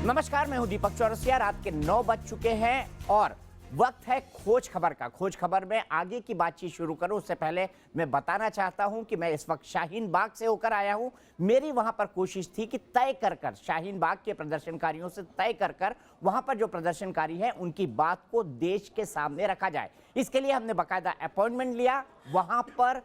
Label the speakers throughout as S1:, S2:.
S1: नमस्कार, मैं हूं दीपक चौरसिया। रात के 9 बज चुके हैं और वक्त है खोज खबर का। खोज खबर में आगे की बातचीत शुरू करूं उससे पहले मैं बताना चाहता हूं कि मैं इस वक्त शाहीन बाग से होकर आया हूं। मेरी वहां पर कोशिश थी कि तय कर शाहीन बाग के प्रदर्शनकारियों से तय कर वहां पर जो प्रदर्शनकारी हैं उनकी बात को देश के सामने रखा जाए। इसके लिए हमने बाकायदा अपॉइंटमेंट लिया। वहां पर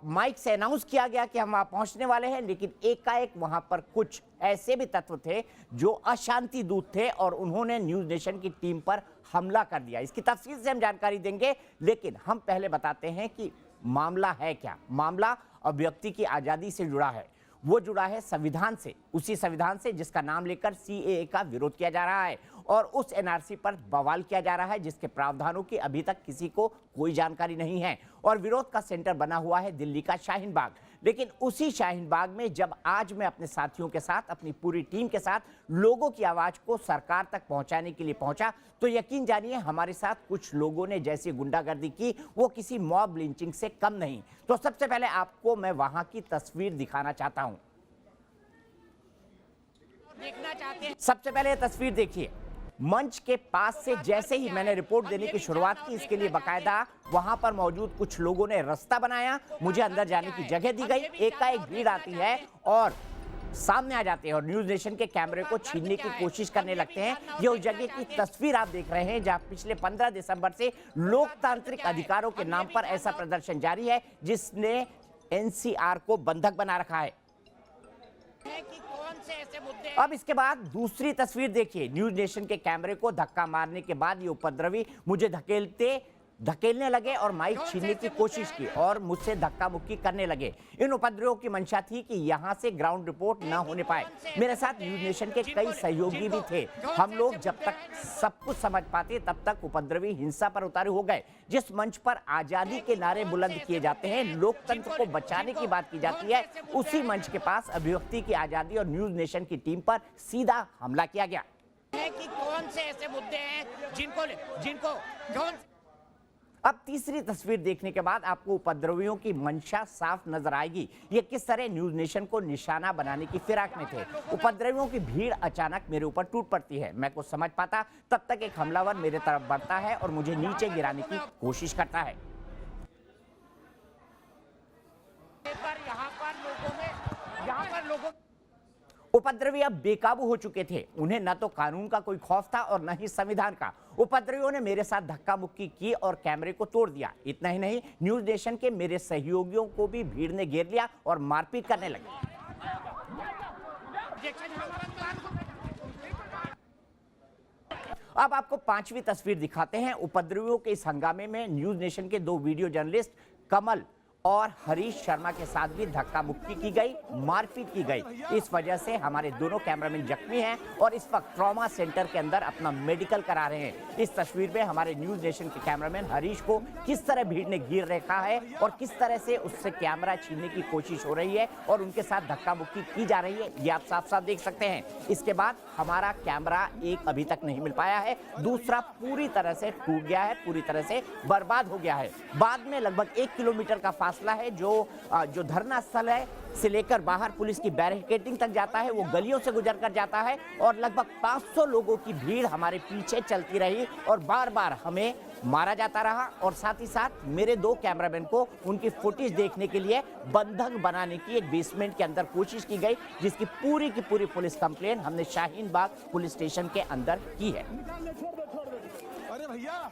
S1: माइक से अनाउंस किया गया कि हम वहां पहुंचने वाले हैं, लेकिन एकाएक वहां पर कुछ ऐसे भी तत्व थे जो अशांति दूत थे और उन्होंने न्यूज नेशन की टीम पर हमला कर दिया। इसकी तफसील से हम जानकारी देंगे, लेकिन हम पहले बताते हैं कि मामला है क्या। मामला अभिव्यक्ति की आजादी से जुड़ा है। वो जुड़ा है संविधान से, उसी संविधान से जिसका नाम लेकर सीएए का विरोध किया जा रहा है और उस एनआरसी पर बवाल किया जा रहा है जिसके प्रावधानों की अभी तक किसी को कोई जानकारी नहीं है। और विरोध का सेंटर बना हुआ है दिल्ली का शाहीन बाग। लेकिन उसी शाहीन बाग में जब आज मैं अपने साथियों के साथ, अपनी पूरी टीम के साथ लोगों की आवाज को सरकार तक पहुंचाने के लिए पहुंचा, तो यकीन जानिए हमारे साथ कुछ लोगों ने जैसी गुंडागर्दी की वो किसी मॉब लिंचिंग से कम नहीं। तो सबसे पहले आपको मैं वहां की तस्वीर दिखाना चाहता हूं। देखना चाहते हैं, सबसे पहले ये तस्वीर देखिए। मंच के पास से जैसे ही मैंने रिपोर्ट देने की शुरुआत की, इसके लिए बकायदा वहां पर मौजूद कुछ लोगों ने रास्ता बनाया, मुझे अंदर जाने की जगह दी गई। एकाएक भीड़ आती है और सामने आ जाते हैं और न्यूज नेशन के कैमरे को छीनने की कोशिश करने लगते हैं। ये उस जगह की तस्वीर आप देख रहे हैं जहां पिछले 15 दिसंबर से लोकतांत्रिक अधिकारों के नाम पर ऐसा प्रदर्शन जारी है जिसने एनसीआर को बंधक बना रखा है। कि कौन से ऐसे मुद्दे हैं। अब इसके बाद दूसरी तस्वीर देखिए। न्यूज नेशन के कैमरे को धक्का मारने के बाद ये उपद्रवी मुझे धकेलने लगे और माइक छीनने की कोशिश की और मुझसे धक्का मुक्की करने लगे। इन उपद्रवियों की मंशा थी कि यहां से ग्राउंड रिपोर्ट ना होने पाए। मेरे साथ न्यूज नेशन के कई सहयोगी भी थे। हम लोग जब तक सब कुछ समझ पाते तब तक उपद्रवी हिंसा पर उतारू हो गए। जिस मंच पर आजादी के नारे बुलंद किए जाते हैं, लोकतंत्र को बचाने की बात की जाती है, उसी मंच के पास अभिव्यक्ति की आजादी और न्यूज नेशन की टीम पर सीधा हमला किया गया। कि कौन से ऐसे मुद्दे हैं जिनको अब तीसरी तस्वीर देखने के बाद आपको उपद्रवियों की मंशा साफ नजर आएगी। ये किस तरह न्यूज नेशन को निशाना बनाने की फिराक में थे। उपद्रवियों की भीड़ अचानक मेरे ऊपर टूट पड़ती है। मैं कुछ समझ पाता तब तक एक हमलावर मेरे तरफ बढ़ता है और मुझे नीचे गिराने की कोशिश करता है। यहाँ पर लोगों उपद्रवी अब बेकाबू हो चुके थे। उन्हें न तो कानून का कोई खौफ था और न ही संविधान का। उपद्रवियों ने मेरे साथ धक्का मुक्की की और कैमरे को तोड़ दिया। इतना ही नहीं, न्यूज नेशन के मेरे सहयोगियों को भी भीड़ ने घेर लिया और मारपीट करने लगे। अब आपको पांचवी तस्वीर दिखाते हैं। उपद्रवियों के इस हंगामे में न्यूज नेशन के 2 वीडियो जर्नलिस्ट कमल और हरीश शर्मा के साथ भी धक्का मुक्की की गई, मारपीट की गई। इस वजह से हमारे दोनों कैमरामैन जख्मी हैं और इस वक्त ट्रॉमा सेंटर के अंदर अपना मेडिकल करा रहे हैं। इस तस्वीर में हमारे न्यूज नेशन के कैमरामैन हरीश को किस तरह भीड़ ने घेर रखा है और किस तरह से उससे कैमरा छीनने की कोशिश हो रही है और उनके साथ धक्का मुक्की की जा रही है, ये आप साफ साफ देख सकते हैं। इसके बाद हमारा कैमरा एक अभी तक नहीं मिल पाया है, दूसरा पूरी तरह से टूट गया है, पूरी तरह से बर्बाद हो गया है। बाद में लगभग 1 किलोमीटर का फासला है जो धरना स्थल है से लेकर बाहर पुलिस की बैरिकेडिंग तक जाता है, वो गलियों से गुजर कर जाता है और लगभग 500 लोगों की भीड़ हमारे पीछे चलती रही और बार बार हमें मारा जाता रहा। और साथ ही साथ मेरे 2 कैमरामैन को उनकी फुटेज देखने के लिए बंधक बनाने की एक बेसमेंट के अंदर कोशिश की गई, जिसकी पूरी की पूरी पुलिस कंप्लेन हमने शाहीन बाग पुलिस स्टेशन के अंदर की है। अरे भैया,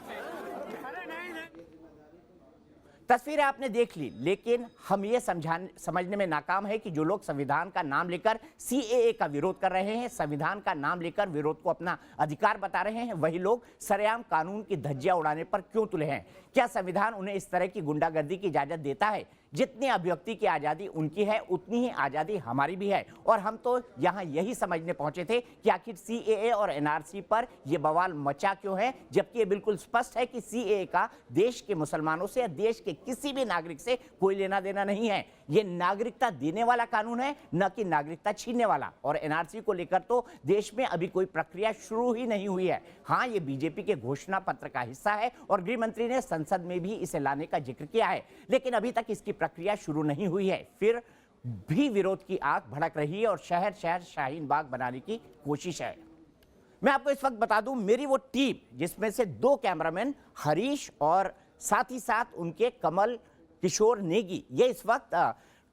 S1: तस्वीरें आपने देख ली, लेकिन हम ये समझने में नाकाम है कि जो लोग संविधान का नाम लेकर सीएए का विरोध कर रहे हैं, संविधान का नाम लेकर विरोध को अपना अधिकार बता रहे हैं, वही लोग सरेआम कानून की धज्जियां उड़ाने पर क्यों तुले हैं। क्या संविधान उन्हें इस तरह की गुंडागर्दी की इजाजत देता है? जितनी अभिव्यक्ति की आजादी उनकी है उतनी ही आजादी हमारी भी है। और हम तो यहाँ यही समझने पहुंचे थे कि आखिर सीएए और एनआरसी पर यह बवाल मचा क्यों है, जबकि ये बिल्कुल स्पष्ट है कि सीएए का देश के मुसलमानों से या देश के किसी भी नागरिक से कोई लेना देना नहीं है। ये नागरिकता देने वाला कानून है, न कि नागरिकता छीनने वाला। और एनआरसी को लेकर तो देश में अभी कोई प्रक्रिया शुरू ही नहीं हुई है। हाँ, ये बीजेपी के घोषणा पत्र का हिस्सा है और गृह मंत्री ने संसद में भी इसे लाने का जिक्र किया है, लेकिन अभी तक इसकी प्रक्रिया शुरू नहीं हुई है। फिर भी विरोध की आग भड़क रही है और शहर शहर शाहीन बाग बनाने की कोशिश है। मैं आपको इस वक्त बता दूं, मेरी वो टीम जिसमें से 2 कैमरामैन हरीश और साथ ही साथ उनके कमल किशोर नेगी, ये इस वक्त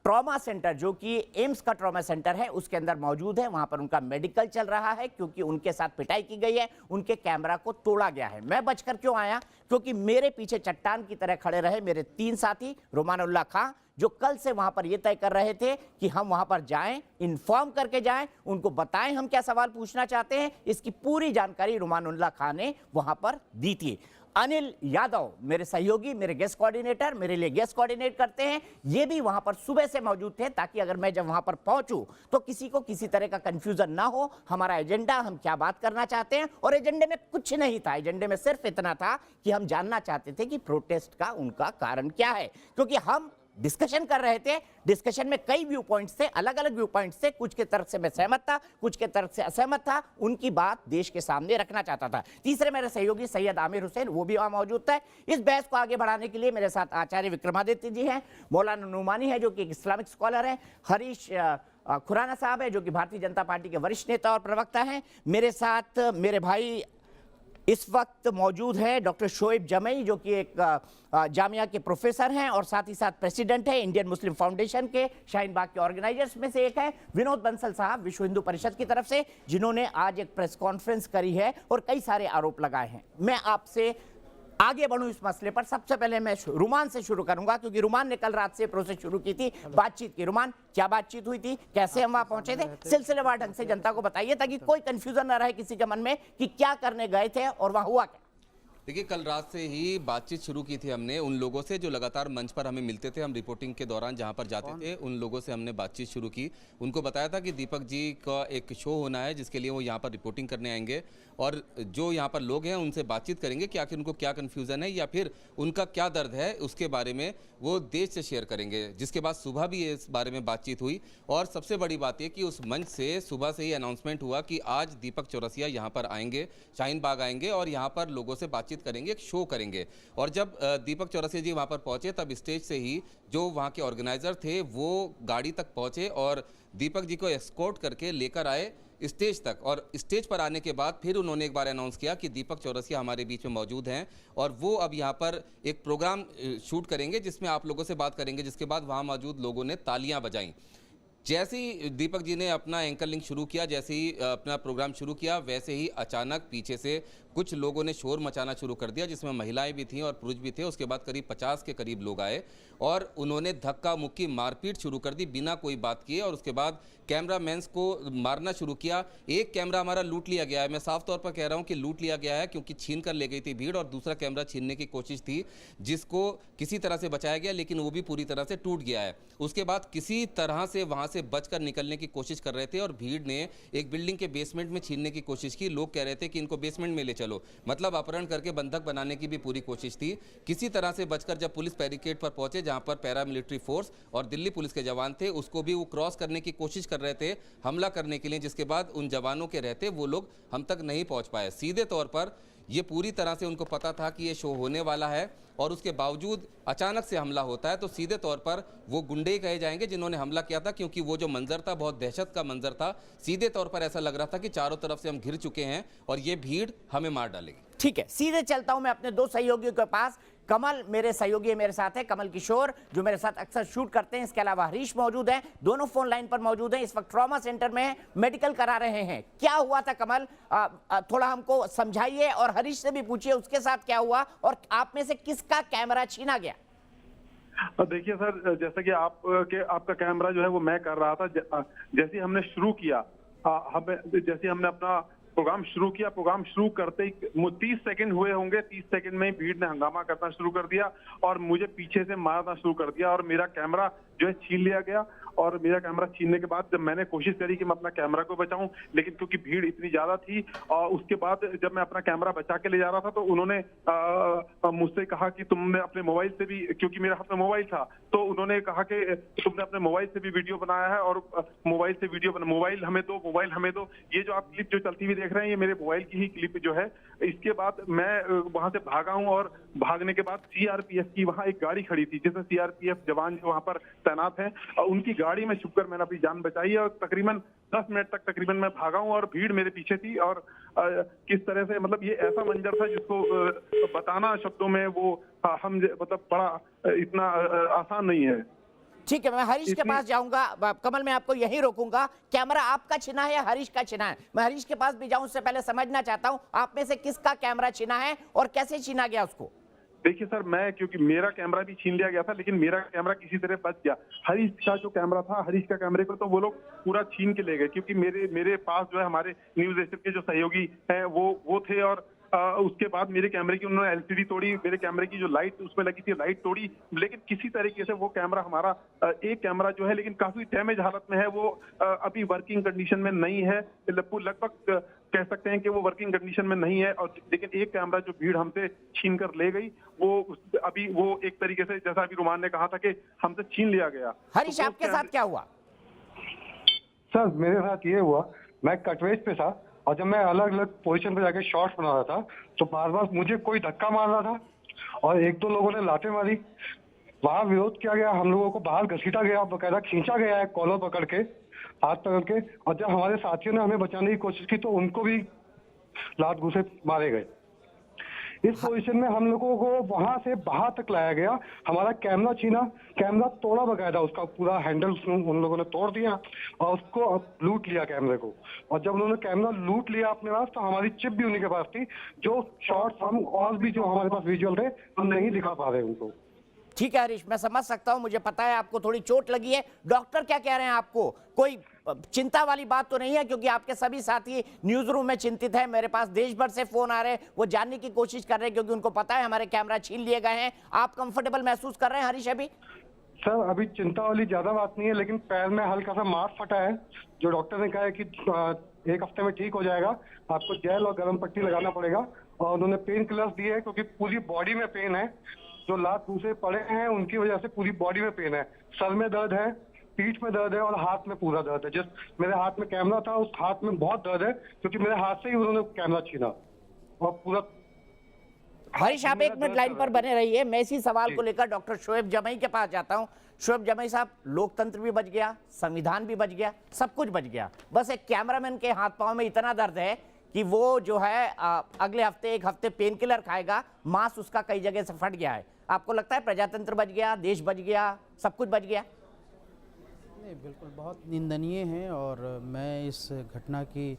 S1: ट्रॉमा सेंटर जो कि एम्स का ट्रॉमा सेंटर है उसके अंदर मौजूद है। वहां पर उनका मेडिकल चल रहा है क्योंकि उनके साथ पिटाई की गई है, उनके कैमरा को तोड़ा गया है। मैं बचकर क्यों आया? क्योंकि मेरे पीछे चट्टान की तरह खड़े रहे मेरे 3 साथी, रुमानुल्लाह खां, जो कल से वहां पर यह तय कर रहे थे कि हम वहां पर जाएं, इन्फॉर्म करके जाएं, उनको बताएं हम क्या सवाल पूछना चाहते हैं। इसकी पूरी जानकारी रुमानुल्लाह खां ने वहां पर दी थी। अनिल यादव मेरे सहयोगी, मेरे गेस्ट कोऑर्डिनेटर, मेरे लिए गेस्ट कोऑर्डिनेट करते हैं, ये भी वहां पर सुबह से मौजूद थे ताकि अगर मैं जब वहां पर पहुंचूं तो किसी को किसी तरह का कंफ्यूजन ना हो। हमारा एजेंडा, हम क्या बात करना चाहते हैं, और एजेंडे में कुछ नहीं था। एजेंडे में सिर्फ इतना था कि हम जानना चाहते थे कि प्रोटेस्ट का उनका कारण क्या है, क्योंकि हम डिस्कशन कर रहे थे। डिस्कशन में कई व्यू पॉइंट्स थे, अलग अलग व्यू पॉइंट्स थे। कुछ के तरफ से मैं सहमत था, कुछ के तरफ से असहमत था। उनकी बात देश के सामने रखना चाहता था। तीसरे मेरे सहयोगी सैयद आमिर हुसैन, वो भी वहां मौजूद था। इस बहस को आगे बढ़ाने के लिए मेरे साथ आचार्य विक्रमादित्य जी हैं, मौलाना नुमानी है जो कि एक इस्लामिक स्कॉलर है, हरीश खुराना साहब है जो कि भारतीय जनता पार्टी के वरिष्ठ नेता और प्रवक्ता हैं। मेरे साथ मेरे भाई इस वक्त मौजूद है डॉक्टर शोएब जमई जो कि एक जामिया के प्रोफेसर हैं और साथ ही साथ प्रेसिडेंट है इंडियन मुस्लिम फाउंडेशन के, शाहीन बाग के ऑर्गेनाइजर्स में से एक है। विनोद बंसल साहब विश्व हिंदू परिषद की तरफ से, जिन्होंने आज एक प्रेस कॉन्फ्रेंस करी है और कई सारे आरोप लगाए हैं। मैं आपसे आगे बढ़ूं इस मसले पर। सबसे पहले मैं रुमान से शुरू करूंगा क्योंकि रुमान ने कल रात से प्रोसेस शुरू की थी बातचीत की। रुमान, क्या बातचीत हुई थी, कैसे हम वहां पहुंचे थे? सिलसिलेवार ढंग से जनता को बताइए ताकि कोई कंफ्यूजन ना रहे किसी के मन में कि क्या करने गए थे और वहां हुआ क्या।
S2: देखिए, कल रात से ही बातचीत शुरू की थी हमने उन लोगों से जो लगातार मंच पर हमें मिलते थे। हम रिपोर्टिंग के दौरान जहां पर जाते थे उन लोगों से हमने बातचीत शुरू की। उनको बताया था कि दीपक जी का एक शो होना है जिसके लिए वो यहाँ पर रिपोर्टिंग करने आएंगे और जो यहाँ पर लोग हैं उनसे बातचीत करेंगे कि आखिर उनको क्या कन्फ्यूज़न है या फिर उनका क्या दर्द है, उसके बारे में वो देश से शेयर करेंगे। जिसके बाद सुबह भी इस बारे में बातचीत हुई और सबसे बड़ी बात यह कि उस मंच से सुबह से ही अनाउंसमेंट हुआ कि आज दीपक चौरसिया यहाँ पर आएंगे, शाहीन बाग आएंगे और यहाँ पर लोगों से बातचीत करेंगे, एक शो करेंगे। और जब दीपक चौरसिया जी वहाँ पर पहुँचे तब स्टेज से ही जो वहाँ के ऑर्गेनाइजर थे वो गाड़ी तक पहुँचे और दीपक जी को एस्कॉर्ट करके लेकर आए स्टेज तक। और स्टेज पर आने के बाद फिर उन्होंने एक बार अनाउंस किया कि दीपक चौरसिया हमारे बीच में मौजूद हैं और वो अब यहाँ पर एक प्रोग्राम शूट करेंगे जिसमें आप लोगों से बात करेंगे। जिसके बाद वहाँ मौजूद लोगों ने तालियां बजाईं। जैसे ही दीपक जी ने अपना एंकर लिंक शुरू किया, जैसे ही अपना प्रोग्राम शुरू किया, वैसे ही अचानक पीछे से कुछ लोगों ने शोर मचाना शुरू कर दिया जिसमें महिलाएं भी थीं और पुरुष भी थे। उसके बाद करीब 50 के करीब लोग आए और उन्होंने धक्का मुक्की मारपीट शुरू कर दी बिना कोई बात किए। और उसके बाद कैमरामैन्स को मारना शुरू किया। एक कैमरा हमारा लूट लिया गया है, मैं साफ तौर पर कह रहा हूं कि लूट लिया गया है क्योंकि छीन कर ले गई थी भीड़, और दूसरा कैमरा छीनने की कोशिश थी जिसको किसी तरह से बचाया गया लेकिन वो भी पूरी तरह से टूट गया है। उसके बाद किसी तरह से वहां से बचकर निकलने की कोशिश कर रहे थे और भीड़ ने एक बिल्डिंग के बेसमेंट में छीनने की कोशिश की। लोग कह रहे थे कि इनको बेसमेंट में ले चलो, मतलब अपहरण करके बंधक बनाने की भी पूरी कोशिश थी। किसी तरह से बचकर जब पुलिस बैरिकेड पर पहुंचे जहां पर पैरामिलिट्री फोर्स और दिल्ली पुलिस के जवान थे, उसको भी वो क्रॉस करने की कोशिश कर रहे थे हमला करने के लिए, जिसके बाद उन जवानों के रहते वो लोग हम तक नहीं पहुंच पाए। सीधे तौर पर ये पूरी तरह से उनको पता था कि ये शो होने वाला है और उसके बावजूद अचानक से हमला होता है तो सीधे तौर पर वो गुंडे ही कहे जाएंगे जिन्होंने हमला किया था, क्योंकि वो जो मंजर था बहुत दहशत का मंजर था। सीधे तौर पर ऐसा लग रहा था कि चारों तरफ से हम घिर चुके हैं और ये भीड़ हमें मार डालेगी।
S1: ठीक है, सीधे चलता हूं मैं अपने 2 सहयोगियों के पास। कमल मेरे सहयोगी मेरे साथ है, कमल किशोर जो मेरे साथ अक्सर शूट करते हैं। इसके अलावा हरीश मौजूद हैं, दोनों फोन लाइन पर मौजूद हैं। इस वक्त ट्रॉमा सेंटर में मेडिकल करा रहे हैं। क्या हुआ था कमल, थोड़ा हमको समझाइए और हरीश से भी पूछिए उसके साथ क्या हुआ और आप में से किसका कैमरा छीना गया।
S3: देखिए सर, जैसा कि आपका कैमरा जो है वो मैं कर रहा था। जैसे हमने शुरू किया, जैसे हमने अपना प्रोग्राम शुरू किया, प्रोग्राम शुरू करते ही 30 सेकंड हुए होंगे, 30 सेकंड में भीड़ ने हंगामा करना शुरू कर दिया और मुझे पीछे से मारना शुरू कर दिया और मेरा कैमरा जो है छीन लिया गया। और मेरा कैमरा छीनने के बाद जब मैंने कोशिश करी कि मैं अपना कैमरा को बचाऊं, लेकिन क्योंकि भीड़ इतनी ज्यादा थी और उसके बाद जब मैं अपना कैमरा बचा के ले जा रहा था तो उन्होंने मुझसे कहा कि तुमने अपने मोबाइल से भी, क्योंकि मेरे हाथ में मोबाइल था, तो उन्होंने कहा कि तुमने अपने मोबाइल से भी वीडियो बनाया है और मोबाइल से वीडियो बना, मोबाइल हमें दो। ये जो आप क्लिप जो चलती हुई देख रहे हैं ये मेरे मोबाइल की ही क्लिप जो है। इसके बाद मैं वहां से भागा हूं और भागने के बाद सीआरपीएफ की वहां एक गाड़ी खड़ी थी, जिसमें सीआरपीएफ जवान जो वहां पर तैनात हैं, और उनकी गाड़ी में छुपकर मैंने अपनी जान बचाई है। और तकरीबन 10 मिनट तक तकरीबन मैं भागा हूं और भीड़ मेरे पीछे थी। और किस तरह से मतलब ये ऐसा मंजर था जिसको बताना शब्दों में वो हम मतलब बड़ा इतना आसान नहीं है।
S1: ठीक है, मैं हरीश के पास जाऊंगा। कमल, मैं आपको यहीं रोकूंगा। कैमरा आपका छिना है या हरीश का छिना है? मैं हरीश के पास भी जाऊं, उससे पहले समझना चाहता हूं आप में से किसका कैमरा छिना है और कैसे छीना गया उसको।
S3: देखिए सर, मैं क्योंकि मेरा कैमरा भी छीन लिया गया था, लेकिन मेरा कैमरा किसी तरह बच गया। हरीश का जो कैमरा था, हरीश का कैमरे को तो वो लोग पूरा छीन के ले गए, क्योंकि मेरे पास जो है हमारे न्यूज एशियन के जो सहयोगी हैं वो थे। और उसके बाद मेरे कैमरे की उन्होंने एलसीडी तोड़ी, मेरे कैमरे की जो लाइट उसमें लगी थी लाइट तोड़ी, लेकिन किसी तरीके से वो कैमरा हमारा एक कैमरा जो है लेकिन काफी डैमेज हालत में है, वो अभी वर्किंग कंडीशन में नहीं है। लगभग कह सकते हैं कि वो वर्किंग कंडीशन में नहीं है। और लेकिन एक कैमरा जो भीड़ हमसे छीन कर ले गई, वो अभी वो एक तरीके से जैसा अभी रुमान ने कहा था कि हमसे छीन लिया गया।
S1: हरीश,
S3: तो
S1: आपके साथ क्या हुआ?
S4: सर मेरे साथ ये हुआ, मैं कटवेज पे था और जब मैं अलग अलग पोजीशन पे जाके शॉट्स बना रहा था तो बार बार मुझे कोई धक्का मार रहा था और एक दो लोगों ने लातें मारी। वहां विरोध किया गया, हम लोगों को बाहर घसीटा गया, बकायदा खींचा गया है कॉलर पकड़ के, हाथ पकड़ के। और जब हमारे साथियों ने हमें बचाने की कोशिश की तो उनको भी लात घूंसे मारे गए। इस पोजीशन में हम लोगों को वहां से बाहर तक लाया गया, हमारा कैमरा छीना, कैमरा तोड़ा बकायदा, उसका पूरा हैंडल उन लोगों ने तोड़ दिया और उसको लूट लिया कैमरे को। और जब उन्होंने कैमरा लूट लिया अपने पास तो हमारी चिप भी उन्हीं के पास थी, जो शॉट्स हम और भी जो हमारे पास विजुअल थे हम नहीं दिखा पा रहे उनको।
S1: ठीक है हरीश, मैं समझ सकता हूं, मुझे पता है आपको थोड़ी चोट लगी है। डॉक्टर क्या कह रहे हैं आपको? कोई चिंता वाली बात तो नहीं है? क्योंकि आपके सभी साथी न्यूज रूम में चिंतित हैं। मेरे पास देश भर से फोन आ रहे हैं, वो जानने की कोशिश कर रहे हैं क्योंकि उनको पता है हमारे कैमरा छीन लिए गए हैं। आप कंफर्टेबल महसूस कर रहे हैं हरीश अभी?
S4: सर अभी चिंता वाली ज्यादा बात नहीं है, लेकिन पैर में हल्का सा मांस फटा है, जो डॉक्टर ने कहा है कि 1 हफ्ते में ठीक हो जाएगा, आपको जेल और गर्म पट्टी लगाना पड़ेगा। और उन्होंने पेन किलर्स दिए है क्योंकि पूरी बॉडी में पेन है, जो लात घूंसे पड़े हैं उनकी वजह से पूरी बॉडी में पेन है, सर में दर्द है, पीठ में दर्द है और हाथ में पूरा दर्द है। जिस मेरे हाथ में कैमरा था उस हाथ में बहुत दर्द है क्योंकि मेरे हाथ से ही उन्होंने कैमरा छीना और पूरा।
S1: हरीश, आप 1 मिनट लाइन पर बने रहिए। मैं इसी सवाल को लेकर डॉक्टर शोएब जमई के पास जाता हूं। शोएब जमई साहब, लोकतंत्र भी बच गया, संविधान भी बच गया, सब कुछ बच गया, बस एक कैमरामैन के हाथ पांव में इतना दर्द है कि वो जो है अगले हफ्ते 1 हफ्ते पेन किलर खाएगा, मांस उसका कई जगह से फट गया है। आपको लगता है प्रजातंत्र बच गया, देश बच गया, सब कुछ बच गया?
S5: नहीं, बिल्कुल बहुत निंदनीय है। और मैं इस घटना की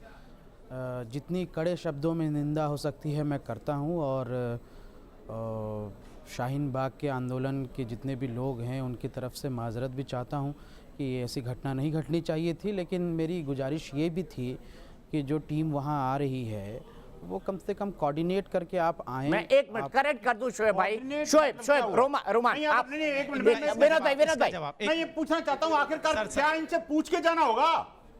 S5: जितनी कड़े शब्दों में निंदा हो सकती है मैं करता हूं। और शाहीन बाग के आंदोलन के जितने भी लोग हैं उनकी तरफ से माजरत भी चाहता हूं कि ऐसी घटना नहीं घटनी चाहिए थी। लेकिन मेरी गुजारिश ये भी थी कि जो टीम वहां आ रही है वो कम से कम कोऑर्डिनेट करके आप आए।
S1: मैं 1 मिनट करेक्ट कर दूं शोएब भाई। शोएब रोमान आप विनोद भाई
S6: मैं ये पूछना चाहता हूँ, आखिरकार क्या इनसे पूछ के जाना होगा?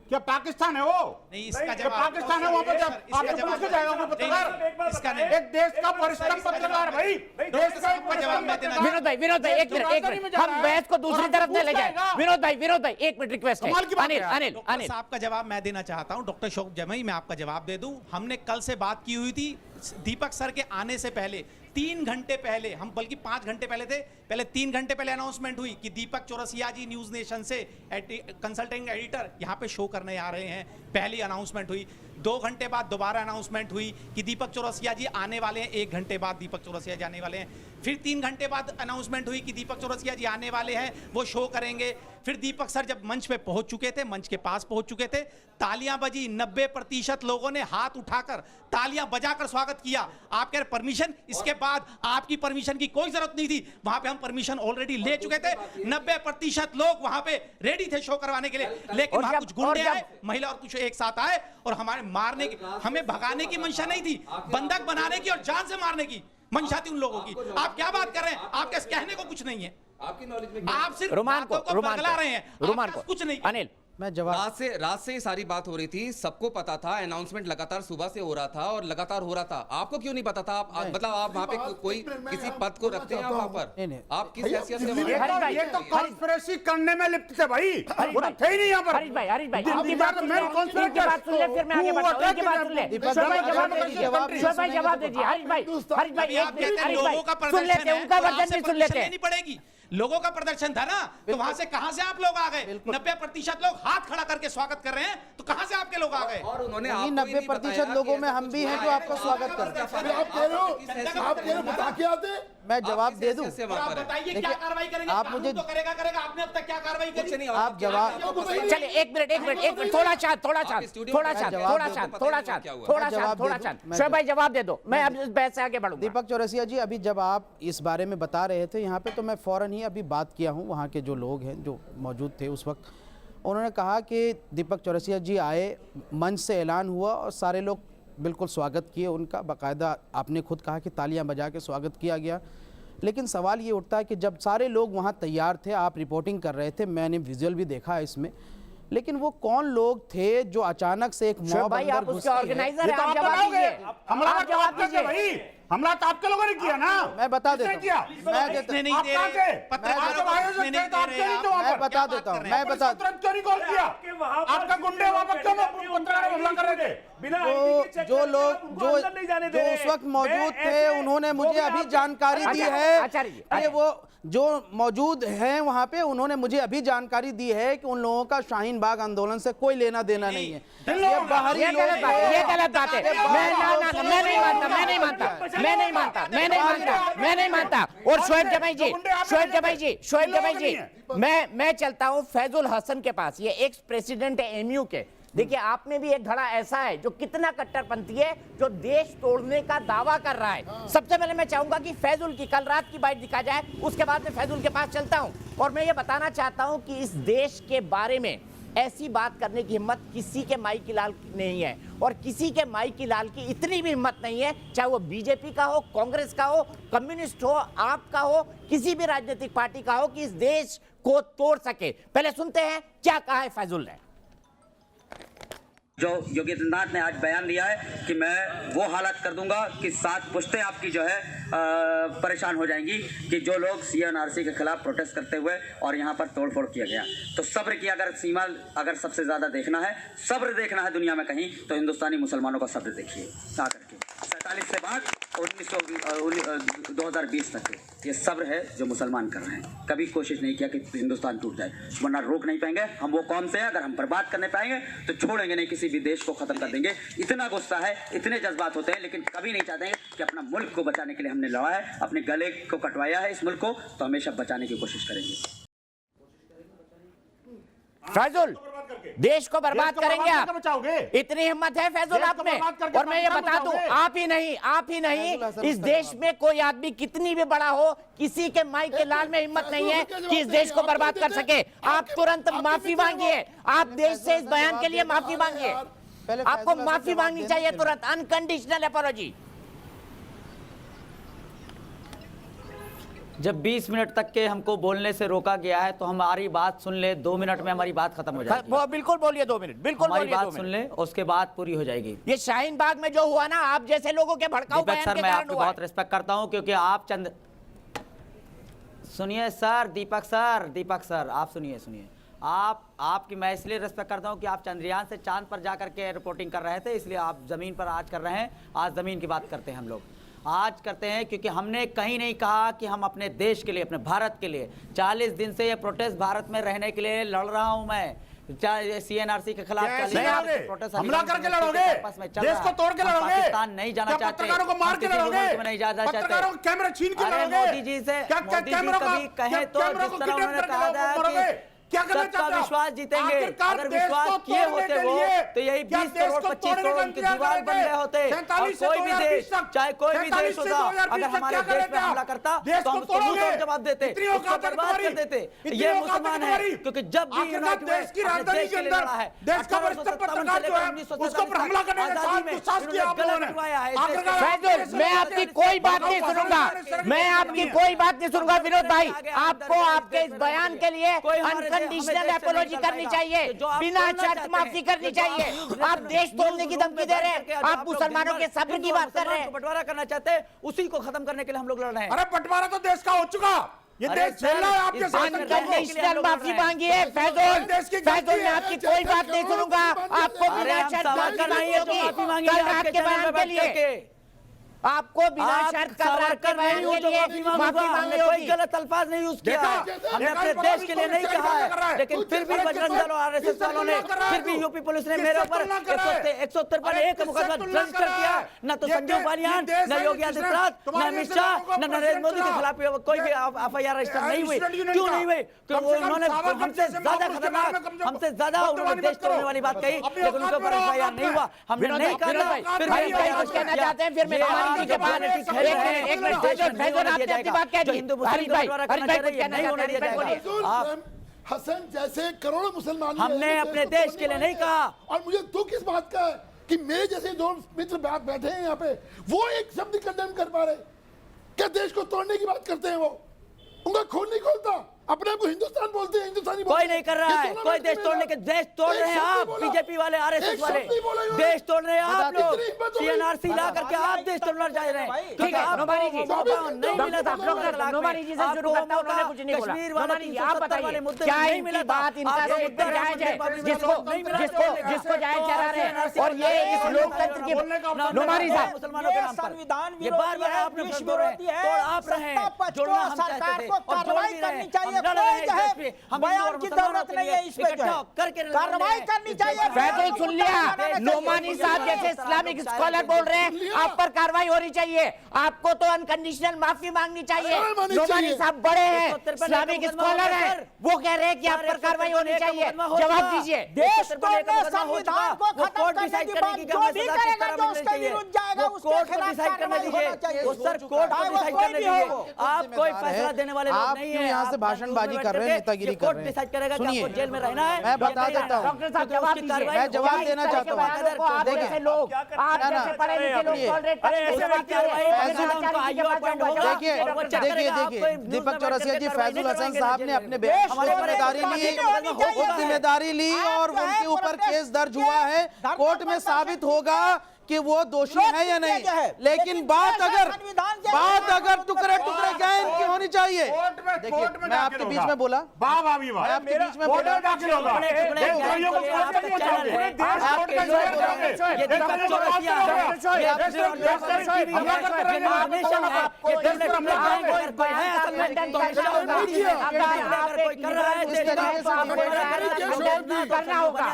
S6: क्या पाकिस्तान है वो?
S7: नहीं, इसका
S6: जब पाकिस्तान है वहाँ पर जब आपको पूछ के जाएगा वो पत्रकार,
S7: इसका नहीं।
S6: एक देश का वरिष्ठतम पत्रकार भाई, देश का एक
S7: जवाब मैं देना।
S1: विनोद भाई 1 मिनट, हम बहस को दूसरी तरफ न ले जाए। विनोद भाई 1 मिनट रिक्वेस्ट है। अनिल
S7: डॉक्टर साहब का जवाब मैं देना चाहता हूं। डॉक्टर शोएब जमई, मैं आपका जवाब दे दूं। हमने कल से बात की हुई थी दीपक सर के आने से पहले, 3 घंटे पहले, हम बल्कि 5 घंटे पहले थे, पहले 3 घंटे पहले अनाउंसमेंट हुई कि दीपक चौरसिया जी न्यूज नेशन से कंसल्टिंग एडिटर यहाँ पे शो करने आ रहे हैं। पहली अनाउंसमेंट हुई, 2 घंटे बाद दोबारा अनाउंसमेंट हुई कि दीपक चौरसिया जी आने वाले हैं। 1 घंटे बाद दीपक चौरसिया जी आने वाले हैं। फिर 3 घंटे बाद अनाउंसमेंट हुई कि दीपक चौरसिया जी आने वाले हैं, वो शो करेंगे। फिर दीपक सर जब मंच पे पहुंच चुके थे, मंच के पास पहुंच चुके थे, तालियां बजी, 90% लोगों ने हाथ उठाकर तालियां बजाकर स्वागत किया। आप कह रहे परमिशन, इसके बाद आपकी परमिशन की कोई जरूरत नहीं थी, वहां पे हम परमिशन ऑलरेडी ले चुके थे। 90% लोग वहां पे रेडी थे शो करवाने के लिए, लेकिन वहां कुछ गुंडे आए, महिला और कुछ एक साथ आए और हमारे मारने की, हमें भगाने की मंशा नहीं थी, बंधक बनाने की और जान से मारने की मंशा थी उन लोगों की। आप क्या बात कर रहे हैं? आपके कहने को कुछ नहीं है,
S2: आपकी नॉलेज में
S7: आप सिर्फ
S1: रोमान को
S7: बगला रहे हैं,
S1: रोमान को
S7: कुछ नहीं।
S1: अनिल
S5: मैं जवाब
S2: रात से ये सारी बात हो रही थी, सबको पता था, अनाउंसमेंट लगातार सुबह से हो रहा था और लगातार हो रहा था। आपको क्यों नहीं पता था? आप मतलब आप वहाँ पे कोई किसी पद को रखते हैं वहाँ पर? आप किस हैसियत से
S6: ये तो कॉन्स्पिरेसी करने में लिप्त थे भाई, वो तो थे ही नहीं यहाँ पर।
S1: हरीश भाई
S6: इनकी बात तो मैं
S1: इनकी बात सुन ले, फिर मैं आगे बढ़ता हूं। इनकी बात सुन ले, शोएब भाई जवाब दे दीजिए, शोएब भाई जवाब दीजिए। हरीश भाई एक मिनट, हरीश भाई सुन लेते हैं, उनका वर्जन भी सुन लेते हैं।
S7: नहीं पड़ेगी, लोगों का प्रदर्शन था ना, तो वहां से कहां से आप लोग आ गए? 90% लोग हाथ खड़ा करके स्वागत कर रहे हैं, तो कहां से आपके लोग आ गए?
S2: और उन्होंने
S5: 90% लोगों में हम भी हैं जो आपका स्वागत करते हैं।
S8: आप कह रहे हो बता के आते।
S5: मैं जवाब दे दूं?
S7: आप बताइए क्या कार्रवाई करेंगे?
S5: आप मुझे
S7: तो करेगा आपने अब तक क्या कार्रवाई करी?
S5: आप जवाब
S1: चलिए एक मिनट, थोड़ा शांत, शोएब भाई जवाब दे दो, मैं अब इस बहस से आगे बढ़ूंगा।
S5: दीपक चौरसिया जी, अभी जब आप इस बारे में बता रहे थे यहाँ पे, तो मैं फौरन ही अभी बात किया हूँ वहाँ के जो लोग हैं जो मौजूद थे उस वक्त। उन्होंने कहा कि दीपक चौरसिया जी आए, मंच से ऐलान हुआ और सारे लोग बिल्कुल स्वागत किए उनका, बाकायदा आपने खुद कहा कि तालियां बजा के स्वागत किया गया। लेकिन सवाल ये उठता है कि जब सारे लोग वहाँ तैयार थे, आप रिपोर्टिंग कर रहे थे, मैंने विजुअल भी देखा है इसमें, लेकिन वो कौन लोग थे जो अचानक से एक मॉब
S1: भाई आप उसके ऑर्गेनाइजर हैं, आप
S6: जवाब
S1: जवाब दीजिए।
S6: हमला
S1: आप जवाब दीजिए
S6: भाई, हमला तो आपके लोगों ने किया ना।
S5: मैं बता देता हूँ,
S6: किया?
S7: नहीं दे रहे, पत्रकारों को नहीं दे रहे आप।
S5: मैं बता देता हूँ, मैं बता
S6: तुरंत क्यों नहीं कॉल किया? आपका गुंडे वहां पर क्यों पत्रकारों पर हमला कर रहे थे?
S5: जो लोग जो उस वक्त मौजूद थे उन्होंने मुझे अभी जानकारी दी है। अरे वो जो मौजूद हैं वहाँ पे, उन्होंने मुझे अभी जानकारी दी है कि उन लोगों का शाहीन बाग आंदोलन से कोई लेना देना नहीं है। ये बाहरी
S1: ये गलत बात है, ये गलत बात है। मैं नहीं मानता। और शोएब जमाई जी, मैं चलता हूँ फैजुल हसन के पास, ये एक्स प्रेसिडेंट है एमयू के। देखिए आप में भी एक घड़ा ऐसा है जो कितना कट्टरपंथी है, जो देश तोड़ने का दावा कर रहा है। सबसे पहले मैं चाहूंगा कि फैजुल की कल रात की बाइट दिखा जाए, उसके बाद मैं फैजुल के पास चलता हूं। और मैं ये बताना चाहता हूं कि इस देश के बारे में ऐसी बात करने की हिम्मत किसी के माई की लाल की नहीं है, और किसी के माई की लाल की इतनी भी हिम्मत नहीं है, चाहे वो बीजेपी का हो, कांग्रेस का हो, कम्युनिस्ट हो, आपका हो, किसी भी राजनीतिक पार्टी का हो, कि इस देश को तोड़ सके। पहले सुनते हैं क्या कहा है फैजुल ने।
S9: जो योगी आदित्यनाथ ने आज बयान दिया है कि मैं वो हालत कर दूंगा कि 7 पुश्तें आपकी जो है परेशान हो जाएंगी, कि जो लोग CNRC के खिलाफ प्रोटेस्ट करते हुए और यहाँ पर तोड़फोड़ किया गया। तो सब्र की अगर सीमा अगर सबसे ज्यादा देखना है, सब्र देखना है दुनिया में कहीं, तो हिंदुस्तानी मुसलमानों का सब्र देखिए। आकर के 47 से बाद 2020 तक ये सब्र है जो मुसलमान कर रहे हैं। कभी कोशिश नहीं किया कि हिंदुस्तान टूट जाए, वरना रोक नहीं पाएंगे। हम वो कौम से हैं, अगर हम बर्बाद करने पाएंगे तो छोड़ेंगे नहीं, किसी भी देश को खत्म कर देंगे। इतना गुस्सा है, इतने जज्बात होते हैं, लेकिन कभी नहीं चाहते कि अपना मुल्क को बचाने के लिए हमने लड़ा है, अपने गले को कटवाया है इस मुल्क को, तो हमेशा बचाने की कोशिश करेंगे।
S1: फैजुल, देश को बर्बाद करेंगे आप,
S6: बचाओगे?
S1: इतनी हिम्मत है फैजुल आप में। और मैं ये बता दूं, आप ही नहीं, इस देश में कोई आदमी कितनी भी बड़ा हो, किसी के माई के लाल में हिम्मत नहीं है कि इस देश को बर्बाद कर सके। आप तुरंत माफी मांगिए, आप देश से इस बयान के लिए माफी मांगिए। आपको माफी मांगनी चाहिए तुरंत, अनकंडीशनल अपॉलॉजी।
S10: जब 20 मिनट तक के हमको बोलने से रोका गया है तो हमारी बात सुन ले, 2 मिनट में हमारी बात खत्म हो जाएगी।
S1: वो बिल्कुल बोलिए, 2 मिनट, बिल्कुल
S10: हमारी
S1: बोलिए,
S10: बात सुन ले, उसके बाद पूरी हो जाएगी।
S1: ये शाहीन बाग में जो हुआ ना, आप जैसे लोगों के भड़काऊ बयान
S10: सर,
S1: के
S10: मैं
S1: कारण
S10: आपकी
S1: हुआ
S10: बहुत रिस्पेक्ट करता हूं, क्योंकि आप सुनिए सर, दीपक सर आप सुनिए। आपकी मैं इसलिए रिस्पेक्ट करता हूं कि आप चंद्रयान से चांद पर जाकर के रिपोर्टिंग कर रहे थे, इसलिए आप जमीन पर आज कर रहे हैं। आज जमीन की बात करते हैं हम लोग, आज करते हैं, क्योंकि हमने कहीं नहीं कहा कि हम अपने देश के लिए, अपने भारत के लिए 40 दिन से ये प्रोटेस्ट भारत में रहने के लिए लड़ रहा हूं मैं। CNRC के खिलाफ
S6: हमला करके लड़ोगे, देश को तोड़ के लड़ोगे,
S10: पाकिस्तान नहीं जाना चाहते,
S6: पत्रकारों को मार के लड़ोगे,
S10: नहीं जाना चाहते,
S6: पत्रकारों को कैमरा छीन के लड़ोगे।
S10: मोदी जी से कभी कहे तो जिस तरह उन्होंने कहा था कि सबका विश्वास जीतेंगे, अगर विश्वास किए होते वो तो यही 20 करोड़ 25 करोड़ की दीवार बन रहे होते। और कोई भी देश, चाहे कोई भी देश होता, अगर हमारे देश पे हमला करता तो हम उसको मुंह तोड़ जवाब देते, उसको बर्बाद कर देते। ये मुसलमान है, क्योंकि जब भी यूनाइट हुए अपने देश के लिए लड़ा है। 1857 से लेकर 1947 गलत करवाया है।
S1: फैजुल, मैं आपकी कोई बात नहीं सुनूंगा, विनोद भाई। आपको आपके इस बयान के लिए अनकंडीशनल अपोलॉजी करनी चाहिए, बिना शर्त माफी करनी चाहिए। आप देश तोड़ने की धमकी दे रहे हैं, आप मुसलमानों के सब्र की बात कर रहे हैं।
S10: बंटवारा करना चाहते हैं, उसी को खत्म करने के लिए हम लोग लड़ रहे हैं।
S6: अरे बंटवारा तो देश का हो चुका, ये देश चल रहा है आपके साथ।
S1: अनकंडीशनल माफी मांगिए फैजल, फैजल मैं आपकी कोई बात नहीं सुनूंगा, आपको बिना शर्त माफी मांगी होगी कल रात के बयान के लिए, आपको बिना शर्त कल रात के बयान के लिए माफी मांगी
S10: कोई
S1: होगी।
S10: गलत अल्फाज नहीं यूज किया, हमने अपने देश के लिए नहीं कहा है, लेकिन फिर भी बजरंग दल और आरएसएस वालों ने, फिर भी यूपी पुलिस ने मेरे ऊपर 153 मुकदमा रजिस्टर किया। न तो संजीव बालियान, न योगी आदित्यनाथ, न अमित शाह, न नरेंद्र मोदी के खिलाफ कोई भी एफआईआर रजिस्टर नहीं हुई। क्यों नहीं हुई? क्योंकि उन्होंने हमसे ज्यादा खतरनाक, हमसे ज्यादा उन्होंने देश तोड़ने वाली बात कही, लेकिन उनके ऊपर एफआईआर नहीं हुआ। हमने नहीं कहा, फिर
S1: कहना चाहते हैं, फिर मैं के बाद एक मिनट फैजल आपने अपनी बात कह दी। हरीश भाई नहीं होने दिया जाएगा।
S8: हसन जैसे करोड़ों मुसलमान
S10: हमने अपने देश के लिए नहीं कहा।
S8: और मुझे दुख इस बात का है कि मेरे जैसे दो मित्र बैठे हैं यहाँ पे, वो एक शब्द कंडेम कर पा रहे। क्या देश को तोड़ने की बात करते हैं? वो उनका खून नहीं खोलता, अपने आप को हिंदुस्तान बोलते हैं, हिंदुस्तानी
S10: कोई नहीं कर रहा है, कोई देश तोड़ने के, देश तोड़ रहे हैं आप, बीजेपी वाले, आरएसएस वाले देश तोड़ रहे हैं आप लोग, सीएनआरसी ला करके आप देश तोड़ना चाह रहे हैं। ठीक है,
S1: नोमानी जी
S10: नहीं मिला था,
S1: नोमानी जी से शुरू करता हूं, उन्होंने कुछ नहीं बोला।
S10: कश्मीर
S1: नोमानी जी आप बताइए
S10: मुद्दे
S1: क्या
S10: नहीं
S1: इनकी
S10: मिला
S1: बात, इनका जो मुद्दा जायज है, जिसको जायज चला रहे हैं, और ये इस लोकतंत्र की नोमानी साहब
S10: मुसलमानों के नाम पर ये बार-बार आपने बोल रहे हैं, तोड़ आप रहे हैं, जोड़ना हम चाहते थे और जोड़ भी रहे हैं।
S1: बयान की जरूरत नहीं है, इस पे कार्रवाई करनी चाहिए। फैजल सुन लिया, नोमानी साहब जैसे इस्लामिक स्कॉलर बोल रहे हैं, आप पर कार्रवाई होनी चाहिए, आपको तो अनकंडीशनल माफी मांगनी चाहिए। नोमानी साहब बड़े हैं, इस्लामिक स्कॉलर हैं, वो कह रहे हैं कि आप पर कार्रवाई होनी चाहिए, जवाब दीजिए।
S10: देश तोड़ने, संविधान को खत्म करने की बात जो भी करेगा, जो उसके विरुद्ध जाएगा, उसके खिलाफ कार्रवाई होना चाहिए। वो सर कोर्ट को डिसाइड करने दीजिए, आप कोई फैसला देने वाले लोग नहीं हैं।
S5: यहाँ से भाषणबाजी कर रहे हैं, नेतागिरी कर रहे हैं।
S10: डिसाइड करेगा कि आपको जेल में रहना है।
S5: मैं बता देता हूँ,
S1: डॉक्टर साहब जवाब दीजिए,
S5: मैं जवाब देना चाहता हूँ।
S1: देखिए लोग, आप जैसे पढ़े लिखे लोग टॉलरेट
S5: देखिए दीपक चौरसिया जी, फैजुल हसन साहब ने अपने जिम्मेदारी ली और उनके ऊपर केस दर्ज हुआ है, कोर्ट में साबित होगा कि वो दोषी है या नहीं। लेकिन बात अगर टुकड़े टुकड़े गैंग की होनी चाहिए। देखिए मैं आपके बीच में बोला, मैं आपके बीच में बोला,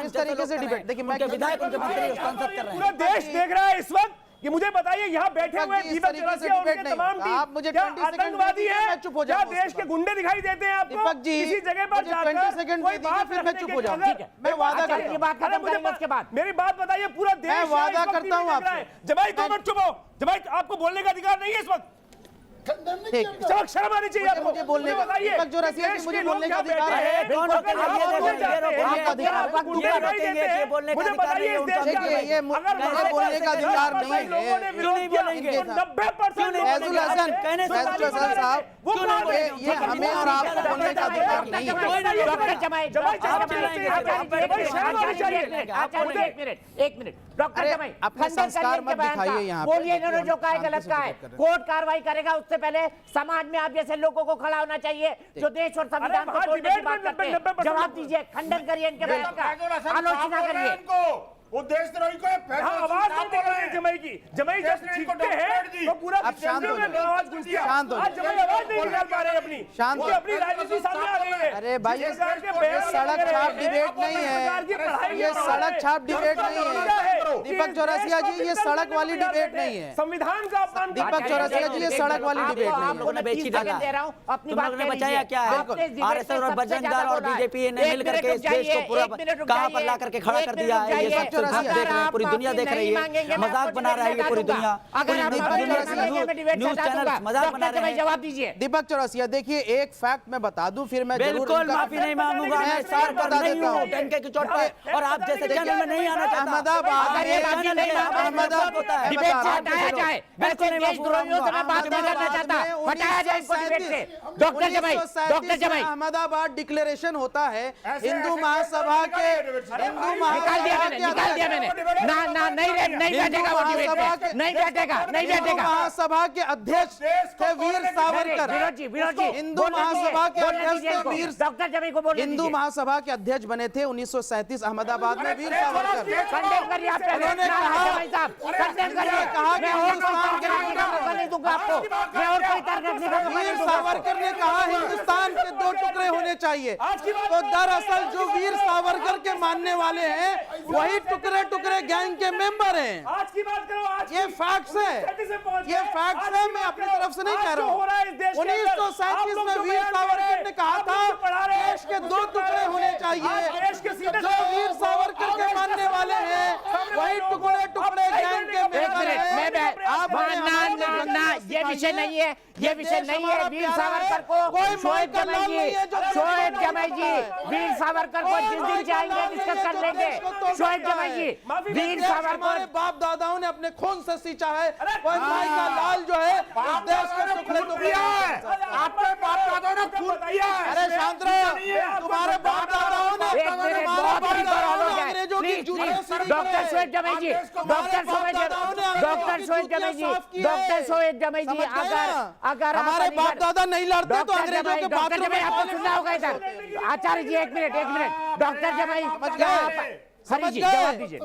S5: इस तरीके से डिबेट। देखिए मैं
S10: विधायक उनके मंत्री सांसद कर रहे हैं,
S11: देश देख रहा है इस वक्त कि मुझे बताइए यहाँ बैठे हुए दीपक चौरसिया और उनके तमाम टीम,
S5: आप मुझे
S11: क्या
S5: 20 सेकंड
S11: आतंकवादी
S5: दीजिए,
S11: है?
S5: मैं चुप हो
S11: क्या
S5: जाऊंगा।
S11: देश के गुंडे दिखाई देते हैं आपको?
S5: दीपक जी,
S11: किसी जगह पर
S5: मुझे 20 सेकंड
S11: कोई
S5: दीजिए,
S11: बात
S5: फिर मैं चुप हो जाऊंगा।
S11: ठीक है,
S5: मैं वादा करता हूं।
S1: ये बात खत्म करेंगे उसके बाद।
S11: मेरी बात बताइए, पूरा देश
S5: मैं वादा करता हूं आपसे।
S11: जमाई 2 मिनट चुप हो, जमाई आपको बोलने का अधिकार नहीं है इस वक्त, सबक शर्म आनी चाहिए आपको।
S5: मुझे बोलने का, दीपक चौरसिया जी मुझे बोलने का अधिकार है।
S11: मुझे बताइए इस देश
S5: देखिए ये मुझे बोलने का अधिकार नहीं है।
S11: क्यों नहीं बोलेंगे? 90%
S5: फैजुल हसन साहब, ये हमें और आपको बोलने का अधिकार नहीं है।
S1: एक मिनट डॉक्टर जमाई,
S5: अपने संस्कार मत दिखाइए यहाँ पे।
S1: बोलिए, इन्होंने जो कहा है गलत कहा है, कोर्ट कार्रवाई करेगा, उससे पहले समाज में आप जैसे लोगों को खड़ा होना चाहिए जो देश और संविधान को तोड़ने की बात करते हैं। जवाब दीजिए, खंडन करिए इनके बयान का, आलोचना करिए।
S6: वो देशद्रोही को
S11: आवाज नहीं दिख रही है जमाई की। जमाई जब चीखते हैं तो पूरा
S5: आप शांत हो जाइए,
S11: आवाज गूंजती है।
S5: शांत हो
S11: आज जमाई आवाज नहीं निकाल पा रहे अपनी,
S5: शांत
S11: वो अपनी राजनीति सामने आ रही है।
S5: अरे भाई ये सड़क छाप डिबेट नहीं है, ये सड़क छाप डिबेट नहीं है। दीपक चौरसिया जी, ये सड़क वाली डिबेट नहीं है।
S11: संविधान का अपमान,
S5: दीपक चौरसिया जी, ये सड़क वाली डिबेट नहीं है।
S10: लोगों ने बेची डाला,
S1: दे रहा हूं, अपनी
S10: तुम
S1: बात
S10: लोगों ने बचाया क्या है? आरएसएस और बजरंग दल और बीजेपी ने मिल करके इस देश को पूरा कहां पर ला करके खड़ा कर दिया है। ये सब देख रहे हैं, पूरी दुनिया देख रही है, मजाक बना रहा है ये पूरी दुनिया। न्यूज चैनल मजाक बना रहे हैं।
S1: जवाब दीजिए
S5: दीपक चौरसिया, देखिए एक फैक्ट मैं बता दूं, फिर मैं
S10: बिल्कुल माफी नहीं मांगूंगा, मैं सार पर नहीं हूं डंके की चोट पे, और आप जैसे चैनल में नहीं आना चाहता।
S5: अहमदाबाद
S1: करिए, बाकी नहीं डिबेट से हटाया जाए। वैसे देशद्रोहियों से मैं बात नहीं करना चाहता, हटाया जाए इनको डिबेट से। डॉक्टर जमाई
S10: अहमदाबाद डिक्लेरेशन होता है हिंदू महासभा के
S1: निकाल दिया मैंने ना नहीं बैठेगा वो डिबेट में, नहीं बैठेगा।
S10: महासभा के अध्यक्ष थे वीर सावरकर।
S1: विरोध जी
S10: हिंदू महासभा के अध्यक्ष थे वीर
S1: डॉक्टर जमाई को बोलने
S10: हिंदू महासभा के अध्यक्ष बने थे 1937 अहमदाबाद में वीर सावरकर।
S1: कंडेम करिए आप, उन्होंने कहा कंडेम करिए, मैं हिंदुस्तान के नहीं दूंगा आपको, मैं और कोई तर्क रखने का
S10: वीर सावरकर ने कहा हिंदुस्तान के 2 टुकड़े होने चाहिए। तो दरअसल जो वीर सावरकर के मानने वाले हैं वही टुकड़े गैंग के मेंबर हैं।
S11: आज की बात करो,
S10: ये फैक्ट्स है, ये फैक्ट्स है, मैं अपनी तरफ से नहीं कह रहा हूँ। 1937 में वीर सावरकर ने कहा था देश के 2 टुकड़े होने चाहिए। जो वीर सावरकर के मानने वाले हैं वही टुकड़े गैंग के मेंबर हैं।
S1: आप ना ये विषय नहीं है, ये विषय नहीं है। वीर सावरकर को शोएब जमाई जी वीर सावरकर को जिस दिन चाहेंगे डिस्कस कर लेंगे। शोएब जमाई जी वीर सावरकर
S10: हमारे बाप दादाओं ने अपने खून से सींचा है, कोई माई का लाल जो है इस देश के टुकड़े है।
S11: आपके बाप दादाओं ने खून दिया है।
S10: अरे शांत रहो, तुम्हारे बाप दादाओं ने अंग्रेजों की जूते
S1: डॉक्टर शोएब जमाई जी अगर
S10: हमारे बाप दादा नहीं लड़ते तो अंग्रेजों के बाथरूम में
S1: आपको सुनना होगा इधर। आचार्य जी एक मिनट डॉक्टर जमाई हरी जी जवाब दीजिए।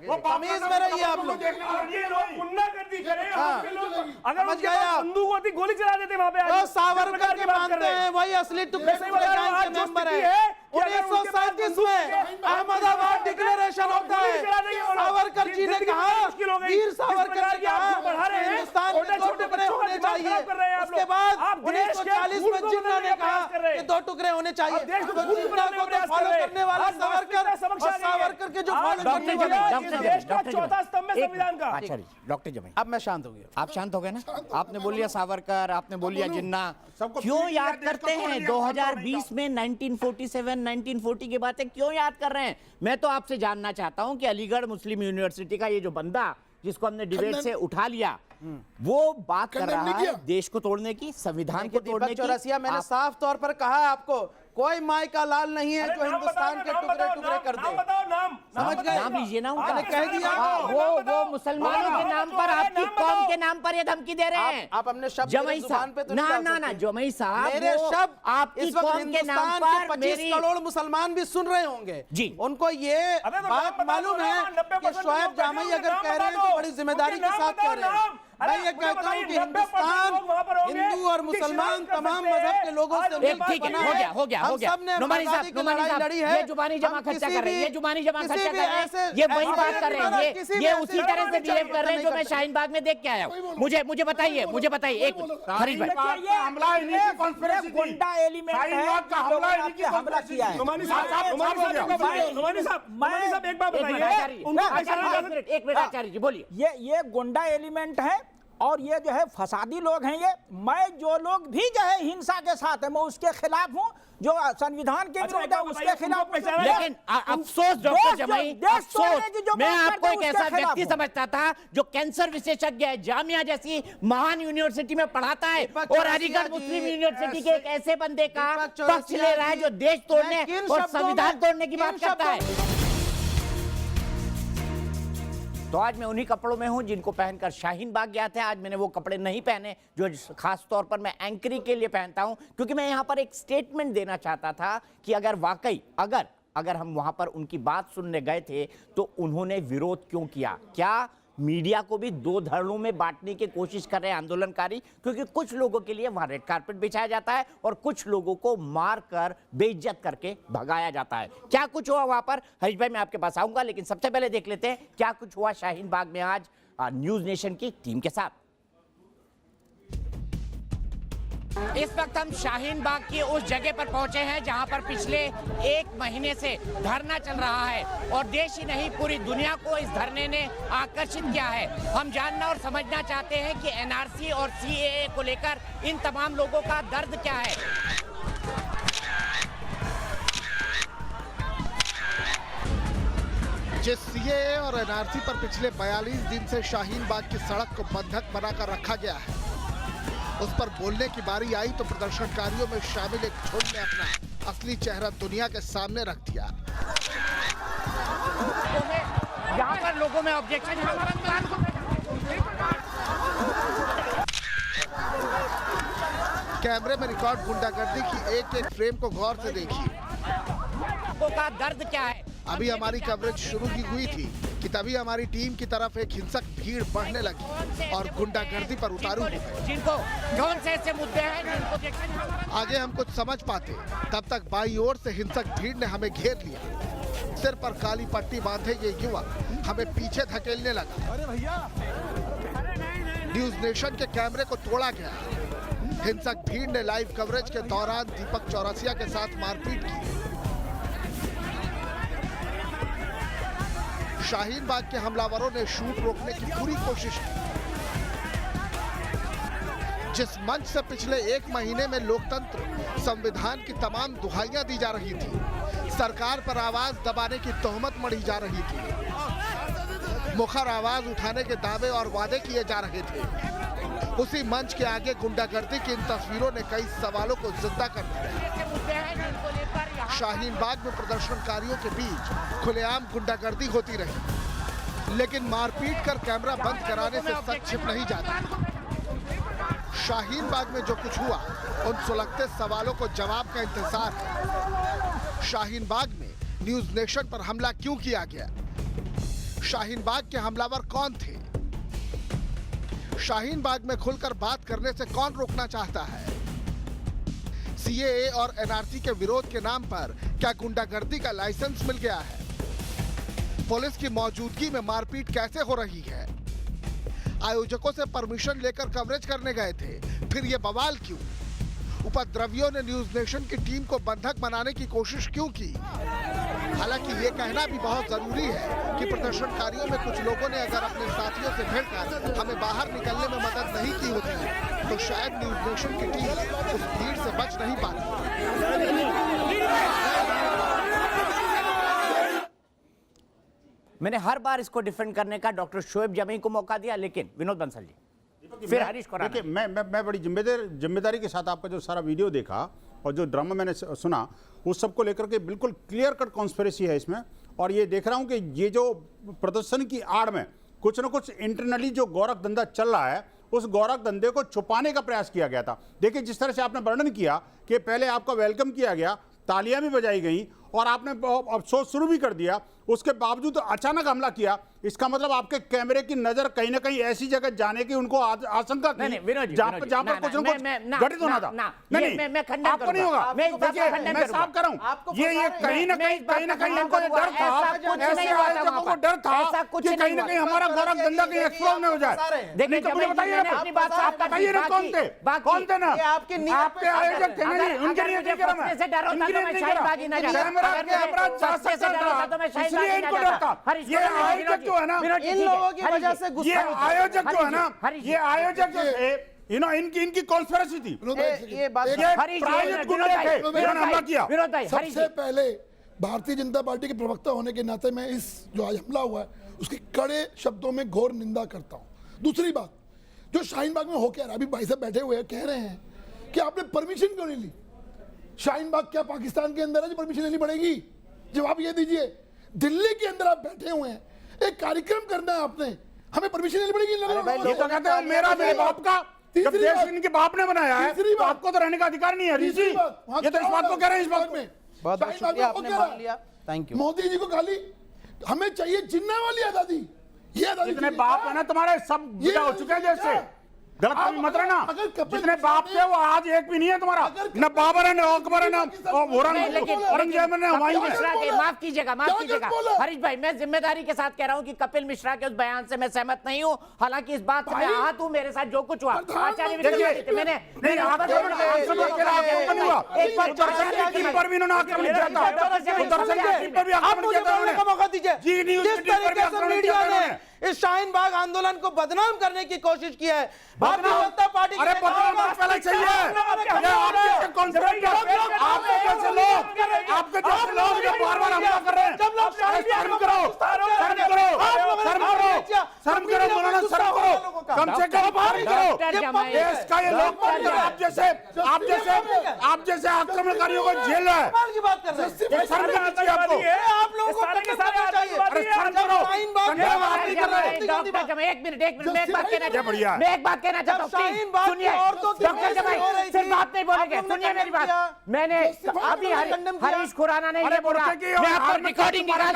S10: वो तमीज में रहिए आप लोग।
S11: ये लोग गुंडागर्दी करें, अगर
S10: समझ गए आप?
S11: बंदूक होती गोली चला देते वहां पे।
S10: वो सावरकर के मानते हैं वही असली टुकड़े गैंग के मेंबर है। 1937 में अहमदाबाद डिक्लेरेशन होता है। सावरकर जी ने कहा, वीर सावरकर ने कहा हिंदुस्तान के 2 टुकड़े होने चाहिए। उसके बाद 1940 में जिन्ना ने कहा कि 2 टुकड़े होने चाहिए। तो जिन्ना को तो फॉलो करने वाला सावरकर और सावरकर के जो फॉलो करने वाले
S11: देश का चौथा स्तंभ है संविधान का।
S1: आचार्य डॉक्टर जमाई
S10: अब मैं शांत हो गया।
S1: आप शांत हो गए ना? आपने बोल लिया सावरकर, आपने बोल लिया जिन्ना, क्यों याद करते हैं 2020 में 1947 1940 की बातें क्यों याद कर रहे हैं? मैं तो आपसे जानना चाहता हूं कि अलीगढ़ मुस्लिम यूनिवर्सिटी का ये जो बंदा जिसको हमने डिबेट से उठा लिया वो बात कर रहा है देश को तोड़ने की, संविधान को तोड़ने की।
S10: चौरसिया मैंने साफ तौर पर कहा है आपको, कोई माई का लाल नहीं है जो हिंदुस्तान के टुकड़े कर दे।
S1: समझ गए? नाम लीजिए ना उनका।
S10: मैंने कह दिया।
S1: वो मुसलमानों के नाम पर, आपकी कौम के नाम पर ये धमकी दे रहे हैं।
S10: आप अपने शब्द
S1: जमाई साहब ना जमाई साहब,
S10: मेरे शब्द
S1: आपकी कौम के नाम पर
S10: 25 करोड़ मुसलमान भी सुन रहे होंगे
S1: जी।
S10: उनको ये बात मालूम है कि शोएब जामई अगर कह रहे हैं तो बड़ी जिम्मेदारी के साथ कह रहे हैं। मैं ये कहता हूँ कि हिंदुस्तान हिंदू और मुसलमान तमाम मजहब के लोगों से
S1: हो गया नुमानी साहब
S10: लड़ी है।
S1: ये जुबानी जमा खर्चा कर रहे हैं, ये जुबानी जमा खर्चा कर रहे हैं, ये वही बात कर रहे हैं, ये उसी तरह से बिहेव कर रहे हैं जो मैं शाहीन बाग में देख के आया हूँ। मुझे बताइए एक हरीश भाई,
S11: गुंडा एलिमेंट है, हमला किया है। नुमानी साहब एक बात बताइए,
S1: एक मिनट आचार्य जी बोलिए।
S12: ये गुंडा एलिमेंट है और ये जो है फसादी लोग हैं। ये मैं जो लोग भी जो है हिंसा के साथ है मैं उसके खिलाफ हूँ, जो संविधान के विरुद्ध है उसके खिलाफ।
S1: लेकिन अफसोस डॉक्टर जमाई, अफसोस मैं आपको एक ऐसा व्यक्ति समझता था जो कैंसर विशेषज्ञ है, जामिया जैसी महान यूनिवर्सिटी में पढ़ाता है और अलीगढ़ मुस्लिम यूनिवर्सिटी के एक ऐसे बंदे का पक्ष ले रहा है जो देश तोड़ने और संविधान तोड़ने की बात करता है। तो आज मैं उन्हीं कपड़ों में हूं जिनको पहनकर शाहीन बाग गया था। आज मैंने वो कपड़े नहीं पहने जो खास तौर पर मैं एंकरिंग के लिए पहनता हूं, क्योंकि मैं यहां पर एक स्टेटमेंट देना चाहता था कि अगर वाकई अगर हम वहां पर उनकी बात सुनने गए थे तो उन्होंने विरोध क्यों किया। क्या मीडिया को भी 2 धड़ों में बांटने की कोशिश कर रहे हैं आंदोलनकारी? क्योंकि कुछ लोगों के लिए वहां रेड कारपेट बिछाया जाता है और कुछ लोगों को मारकर बेइज्जत करके भगाया जाता है। क्या कुछ हुआ वहां पर? हरीश भाई मैं आपके पास आऊंगा, लेकिन सबसे पहले देख लेते हैं क्या कुछ हुआ शाहीन बाग में आज न्यूज नेशन की टीम के साथ। इस वक्त हम शाहीन बाग की उस जगह पर पहुंचे हैं जहां पर पिछले 1 महीने से धरना चल रहा है और देश ही नहीं पूरी दुनिया को इस धरने ने आकर्षित किया है। हम जानना और समझना चाहते हैं कि एनआरसी और सीएए को लेकर इन तमाम लोगों का दर्द क्या है।
S13: जिस सीएए और एनआरसी पर पिछले 42 दिन से शाहीन बाग की सड़क को बंधक बनाकर रखा गया है, उस पर बोलने की बारी आई तो प्रदर्शनकारियों में शामिल एक झुंड ने अपना असली चेहरा दुनिया के सामने रख दिया।
S1: यहाँ पर लोगों में ऑब्जेक्शन
S13: कैमरे में रिकॉर्ड गुंडागर्दी की एक एक फ्रेम को गौर से देखिए।
S1: का दर्द क्या है?
S13: अभी हमारी कवरेज शुरू की हुई थी कि तभी हमारी टीम की तरफ एक हिंसक भीड़ बढ़ने लगी और गुंडागर्दी पर उतारू हो गए।
S1: जिनको कौन से ऐसे मुद्दे हैं जिनको
S13: आगे हम कुछ समझ पाते, तब तक बाईं ओर से हिंसक भीड़ ने हमें घेर लिया। सिर पर काली पट्टी बांधे ये युवक हमें पीछे धकेलने लगा।
S8: अरे भैया,
S13: न्यूज नेशन के कैमरे को तोड़ा गया। हिंसक भीड़ ने लाइव कवरेज के दौरान दीपक चौरसिया के साथ मारपीट की। शाहीन बाग के हमलावरों ने शूट रोकने की पूरी कोशिश की। जिस मंच से पिछले एक महीने में लोकतंत्र, संविधान की तमाम दुहाइयां दी जा रही थी, सरकार पर आवाज दबाने की तोहमत मढ़ी जा रही थी, मुखर आवाज उठाने के दावे और वादे किए जा रहे थे, उसी मंच के आगे गुंडागर्दी की इन तस्वीरों ने कई सवालों को जिंदा कर दिया। शाहीन बाग में प्रदर्शनकारियों के बीच खुलेआम गुंडागर्दी होती रही, लेकिन मारपीट कर कैमरा बंद कराने से सच छिप नहीं जाता। शाहीन बाग में जो कुछ हुआ, उन सुलगते सवालों को जवाब का इंतजार है। शाहीन बाग में न्यूज नेशन पर हमला क्यों किया गया? शाहीन बाग के हमलावर कौन थे? शाहीन बाग में खुलकर बात करने से कौन रोकना चाहता है? सीएए और एनआरसी के विरोध के नाम पर क्या गुंडागर्दी का लाइसेंस मिल गया है? पुलिस की मौजूदगी में मारपीट कैसे हो रही है? आयोजकों से परमिशन लेकर कवरेज करने गए थे, फिर ये बवाल क्यों? उपद्रवियों ने न्यूज नेशन की टीम को बंधक बनाने की कोशिश क्यों की? हालांकि ये कहना भी बहुत जरूरी है कि प्रदर्शनकारियों में कुछ लोगों ने अगर अपने साथियों से भिड़कर हमें बाहर निकलने में मदद नहीं की होती, तो शायद न्यूज नेशन की टीम उस भीड़ से बच नहीं पाती।
S1: मैंने हर बार इसको डिफेंड करने का डॉक्टर शोएब जमी को मौका दिया, लेकिन विनोद बंसल जी, फिर हरीश खुराना।
S6: देखिए, मैं बड़ी जिम्मेदारी के साथ आपका जो सारा वीडियो देखा और जो ड्रामा मैंने सुना, उस सबको लेकर के बिल्कुल क्लियर कट कॉन्स्पिरेसी है इसमें। और ये देख रहा हूं कि ये जो प्रदर्शन की आड़ में कुछ ना कुछ इंटरनली जो गोरख धंधा चल रहा है, उस गोरख धंधे को छुपाने का प्रयास किया गया था। देखिए, जिस तरह से आपने वर्णन किया कि पहले आपका वेलकम किया गया, तालियां भी बजाई गई और आपने अफसोस शुरू भी कर दिया, उसके बावजूद तो अचानक हमला किया। इसका मतलब आपके कैमरे की नजर कहीं ना कहीं ऐसी जगह जाने की उनको आशंका थी जहां पर कुछ ना कुछ घटित होना था। नहीं, आपको नहीं होगा। मैं साफ कर रहा हूं, ये कहीं ना कहीं इनको डर था, ऐसे आयोजकों को डर था कि कहीं ना कहीं हमारा गोरख धंधा कहीं एक्सप्लोर न हो जाए। नहीं तो मुझे बताइए ना, कौन थे ना आपके आयोजक थे ना जी, उनके लिए नहीं करा मैं, कैमरा जा सकता था, इसलिए इनको डर था। ये आयोजक जो है ना,
S10: इन लोगों की वजह से
S6: ये आयोजक जो है ना, ये आयोजक जो थे, इनकी कॉन्स्पिरेसी थी,
S10: ये बात
S6: प्रायोजित गुंडे थे, इन्होंने हमला किया।
S8: सबसे पहले भारतीय जनता पार्टी के प्रवक्ता होने के नाते मैं इस जो आज हमला हुआ है उसकी कड़े शब्दों में घोर निंदा करता हूं। दूसरी बात, जो शाहीन बाग में हो क्या रहा, अभी भाई साहब बैठे हुए हैं, कह रहे हैं कि आपने परमिशन क्यों नहीं ली? शाहीन बाग क्या पाकिस्तान के अंदर है जो परमिशन लेनी पड़ेगी? जवाब ये दीजिए। दिल्ली के अंदर आप बैठे हुए हैं, एक कार्यक्रम करना है आपने, हमें परमिशन लेनी पड़ेगी?
S6: ये तो कहते हैं मेरा मेरे बाप का, जब देश इनके बाप ने बनाया है तो आपको तो रहने का अधिकार नहीं है। ये तो इस बात को कह रहे हैं, इस बात में
S5: बहुत बहुत शुक्रिया, आपने मान लिया, थैंक यू।
S8: मोदी जी को गाली, हमें चाहिए जिन्ना वाली आजादी। ये आजादी
S6: जितने बाप है ना तुम्हारे, सब विदा हो चुके हैं जैसे। गलत कभी मत रहना, जितने बाप थे वो आज एक भी नहीं है तुम्हारा, न बाबर है, न अकबर है, न औरंगजेब है, न हुमायूं है।
S1: माफ कीजिएगा हरीश भाई, मैं जिम्मेदारी के साथ कह रहा हूं कि कपिल मिश्रा के उस बयान से मैं सहमत नहीं हूं। हालांकि इस बात से मैं आहत हूं, मेरे साथ जो कुछ हुआ आचार्य
S10: इस शाहीन बाग आंदोलन को बदनाम करने की कोशिश की है भारतीय जनता पार्टी।
S6: अरे बदनाम पहले चाहिए, आपके जैसे लोग जो बार-बार हमला कर रहे हैं, शर्म करो, मौलाना, शर्म करो, कम से कम बाहर करो। देश का ये लोकतंत्र आप जैसे आक्रमणकारियों को झेल रहा है। शर्म करनी चाहिए आपको।
S10: आप लोगों को
S6: अरे शर्म करो, आप नहीं कर रहे।
S1: डॉक्टर जमाई, एक मिनट, मैं एक बात कहना चाहता हूँ,
S10: मैं एक बात कहना चाहता हूँ,
S1: शाहीन बाग
S10: सुनिए
S1: डॉक्टर जमाई, सिर्फ बात नहीं बोलेंगे, सुनिए मेरी बात। मैंने अभी हरीश खुराना ने ये बोला, मैं आपको रिकॉर्डिंग निकाल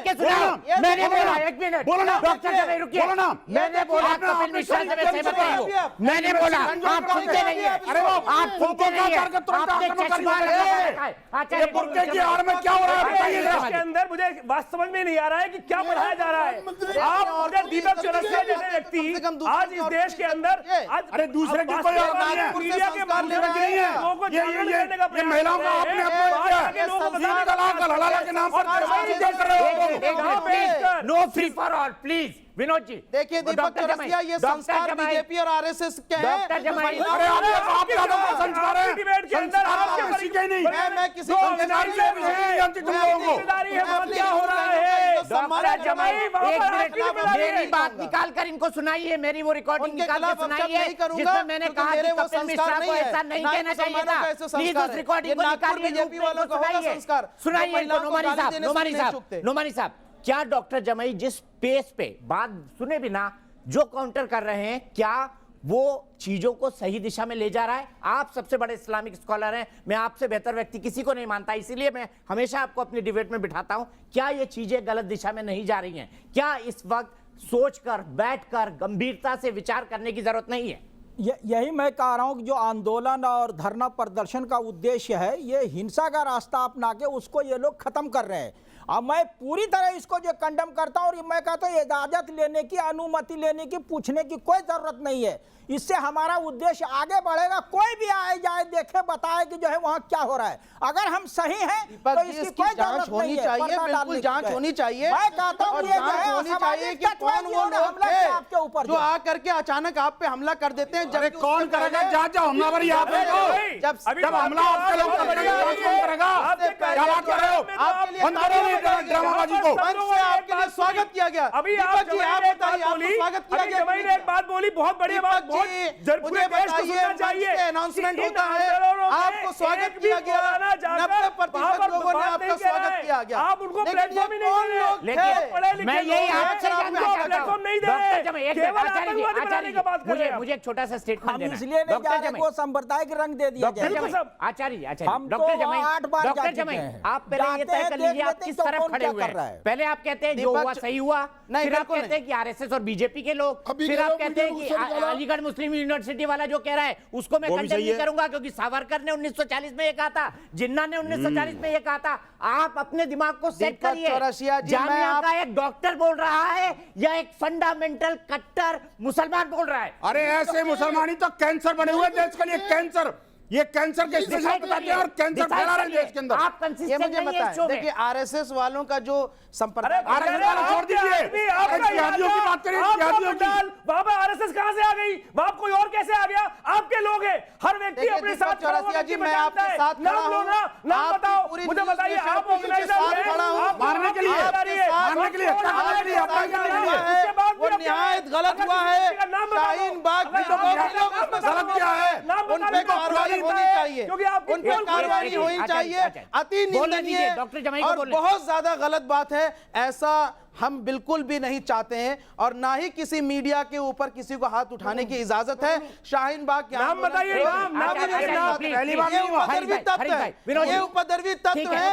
S1: के सुनाऊं, मैंने बोला, एक मिनट डॉक्टर जमाई रुकिए, मैंने बोला कपिल मिश्रा से मैं सहमत नहीं हूँ, मैंने बोला आप सुनते नहीं है, आप सुनते नहीं है, आपने चश्मा लगाया है।
S6: ये बुर्के की आड़ में क्या हो रहा है बताइए जरा।
S11: इसके अंदर मुझे बात समझ में नहीं आ रहा है कि क्या पढ़ाया जा रहा है। आप मुझे दीपक चौरसिया जैसे व्यक्ति आज इस देश के अंदर
S6: अरे दूसरे के कोई और नहीं है,
S11: मीडिया के माध्यम से लोगों को जागरूक करने का
S6: ये महिलाओं का आपने अपमान किया, तलाक हलाला के नाम पर
S1: no free for all, please Vinod ji.
S10: देखिए दीपक चौरसिया, ये संस्कार बीजेपी और आरएसएस के हैं।
S1: डॉक्टर जमाई,
S6: अरे आप ज्यादा संस्कार है,
S11: डिबेट के अंदर आपके
S6: किसी के नहीं,
S10: मैं किसी
S6: जिम्मेदारी से भी नहीं जानती तुम लोगों को।
S11: जिम्मेदारी है, वहाँ क्या हो रहा है?
S1: डॉक्टर जमाई,
S11: एक मिनट,
S1: मेरी बात निकाल कर इनको सुनाइए, मेरी वो रिकॉर्डिंग निकाल कर सुनाइए जिसमें मैंने कहा कि कपिल मिश्रा को ऐसा नहीं कहना चाहिए था। प्लीज उस रिकॉर्डिंग को निकालिए, सुनाइए इनको। नोमानी साहब, क्या डॉक्टर जमाई जिस पेस पे बात सुने बिना जो काउंटर कर रहे हैं, क्या वो चीजों को सही दिशा में ले जा रहा है? आप सबसे बड़े इस्लामिक स्कॉलर हैं, मैं आपसे बेहतर व्यक्ति किसी को नहीं मानता, इसीलिए मैं हमेशा आपको अपनी डिबेट में बिठाता हूं। क्या ये चीजें गलत दिशा में नहीं जा रही हैं? क्या इस वक्त सोचकर, बैठकर, गंभीरता से विचार करने की जरूरत नहीं है?
S12: यही मैं कह रहा हूं कि जो आंदोलन और धरना प्रदर्शन का उद्देश्य है, ये हिंसा का रास्ता अपना के उसको ये लोग खत्म कर रहे हैं। अब मैं पूरी तरह इसको जो कंडम करता हूं, और मैं कहता हूं इजाजत लेने की, अनुमति लेने की, पूछने की कोई जरूरत नहीं है। इससे हमारा उद्देश्य आगे बढ़ेगा। कोई भी आए जाए, देखे, बताए कि जो है वहां क्या हो रहा है। अगर हम सही हैं तो इसकी कोई
S10: जांच होनी चाहिए, बिल्कुल जांच होनी चाहिए।
S12: मैं कहता हूं ये
S10: जांच होनी चाहिए कि कौन वो लोग थे
S12: आपके ऊपर
S10: जो आकर के अचानक आप पे हमला कर देते हैं।
S6: अरे कौन करेगा जांच? जब हमलावरी आप हैं तो जब हमला आपके लोग करते हैं, जांच कौन करेगा? क्या बात कर रहे हो? बंद करो ड्रामाबाजी को।
S10: आपके लिए स्वागत किया गया।
S11: अभी आप बताइए, आपको स्वागत किया गया। जमाई ने एक बात बोली, बहुत बड़ी बात,
S10: मुझे बताइए, अनाउंसमेंट होता है, आपको स्वागत किया गया, 90% लोगों ने आपका स्वागत किया गया।
S11: आप उनको प्लेटफॉर्म ही नहीं दे रहे।
S1: लेकिन मैं यही आपसे जानना चाहता हूं,
S11: प्लेटफॉर्म नहीं दे रहे।
S1: मुझे एक छोटा सा स्टेटमेंट देना है।
S12: इसलिए नहीं जा रहे, वो सांप्रदायिक रंग दे दिया गया।
S1: आचार्य
S12: हम तो 8 बार जा चुके हैं।
S1: आप पहले ये तय कर लीजिए आप किस तरफ खड़े हुए हैं। पहले आप कहते हैं जो हुआ सही हुआ, फिर आप कहते हैं कि आरएसएस और बीजेपी के लोग, फिर आप कहते हैं कि अलीगढ़ मुस्लिम यूनिवर्सिटी वाला जो कह रहा है उसको मैं कंडेम नहीं करूंगा क्योंकि सावरकर ने 1940 में ये कहा था, जिन्ना ने 1940 में ये कहा था। आप अपने दिमाग को सेट करिए। जामिया का एक डॉक्टर बोल रहा है या एक फंडामेंटल कट्टर मुसलमान बोल रहा है?
S6: अरे ऐसे मुसलमानी तो कैंसर बने हुए देश के लिए। कैंसर, ये कैंसर के स्पेशल बताते हैं और कैंसर फैला रहे हैं देश के अंदर।
S1: आप
S10: ये मुझे बताएं, देखिए आरएसएस वालों का जो संप्रदाय,
S6: आरएसएस वाला छोड़ दीजिए, जिहादियों की बात करें, जिहादियों की।
S11: बाबा आरएसएस कहां से आ गई? बाप कोई और कैसे आ गया? आपके लोग हैं, हर व्यक्ति अपने साथ
S10: चौरसिया जी, मैं आपके साथ खड़ा हूं।
S11: नाम बताओ मुझे, बताइए आप ऑर्गेनाइजर हैं,
S6: मारने के लिए, मारने के लिए,
S10: वो निहायत गलत हुआ है। शाहीन बाग गलत किया है, उन पे कार्रवाई होनी चाहिए, उन पे कार्रवाई होनी चाहिए। अति निंदनीय और बहुत ज्यादा गलत बात है। ऐसा हम बिल्कुल भी नहीं चाहते हैं और ना ही किसी मीडिया के ऊपर किसी को हाथ उठाने की इजाजत है। शाहीन बाग क्या
S11: नाम बताइए,
S10: ये उपद्रवी तत्व है, ये उपद्रवी तत्व है।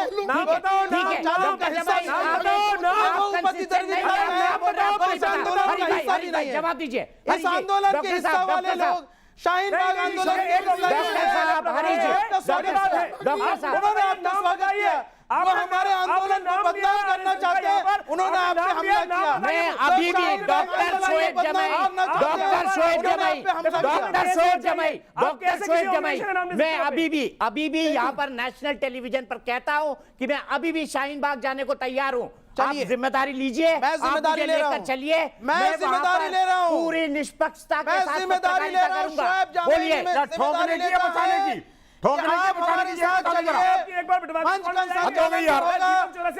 S1: जवाब दीजिए।
S10: इस आंदोलन के हिस्सा वाले लोग शाहीन बाग आंदोलन उन्होंने आपका स्वागत किया, वो हमारे आंदोलन को बदनाम करना चाहते हैं, उन्होंने आपसे हमला किया।
S1: मैं अभी भी डॉक्टर शोएब जमाई मैं अभी भी यहाँ पर नेशनल टेलीविजन पर कहता हूँ कि मैं अभी भी शाहीन बाग जाने को तैयार हूँ। आप जिम्मेदारी लीजिए,
S10: मैं जिम्मेदारी ले रहा हूं,
S1: चलिए,
S10: मैं जिम्मेदारी ले रहा हूं,
S1: पूरी निष्पक्षता के साथ
S10: जिम्मेदारी ले रहा हूं।
S1: बोलिए,
S6: ठोकने की या बचाने की?
S11: हमारे साथ चलिए, मंच कंसल्टेंट होगा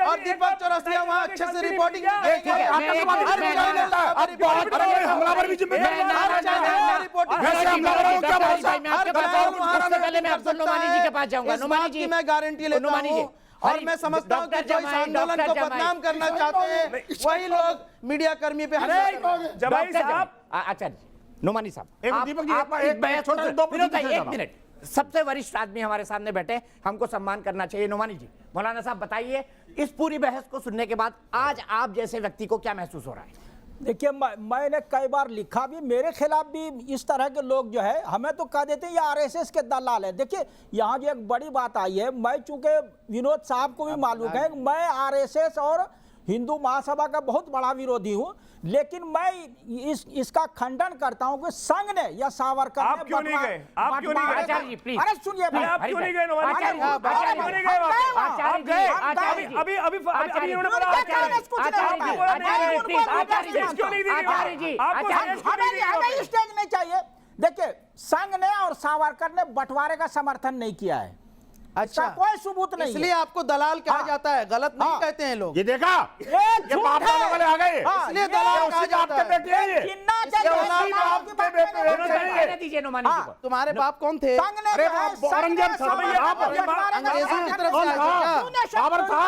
S11: और दीपक चौरसिया वहाँ अच्छे से रिपोर्टिंग मैं गारंटी लेता हूँ और मैं समझता हूँ कि जो इस आंदोलन को बदनाम करना चाहते हैं वही लोग मीडिया कर्मी पे
S1: जमाई साहब, आचार्य नोमानी साहब, एक मिनट, सबसे वरिष्ठ आदमी हमारे सामने बैठे, हमको सम्मान करना चाहिए। नोमानी जी, मौलाना साहब बताइए, इस पूरी बहस को सुनने के बाद आज आप जैसे व्यक्ति को क्या महसूस हो रहा है?
S12: देखिए, मैंने कई बार लिखा भी, मेरे खिलाफ भी इस तरह के लोग जो है हमें तो कह देते हैं ये आरएसएस के दलाल है। देखिए, यहाँ जो एक बड़ी बात आई है, मैं चूंकि विनोद साहब को भी मालूम है, मैं आरएसएस और हिंदू महासभा का बहुत बड़ा विरोधी हूँ, लेकिन मैं इसका खंडन करता हूँ कि संघ ने या सावरकर ने,
S11: आप क्यों नहीं गए? आप क्यों नहीं गए?
S1: आचार्य जी प्लीज,
S12: अरे सुनिए,
S11: आप क्यों नहीं गए?
S12: हमें स्टेज नहीं चाहिए। देखिए, संघ ने और सावरकर ने बंटवारे का समर्थन नहीं किया है। अच्छा, कोई सबूत नहीं,
S10: इसलिए आपको दलाल कहा जाता है, गलत नहीं कहते हैं लोग।
S6: ये देखा, ये बाप दादा वाले आ गए,
S10: इसलिए दलाल कहा जाता है। तुम्हारे बाप कौन थे?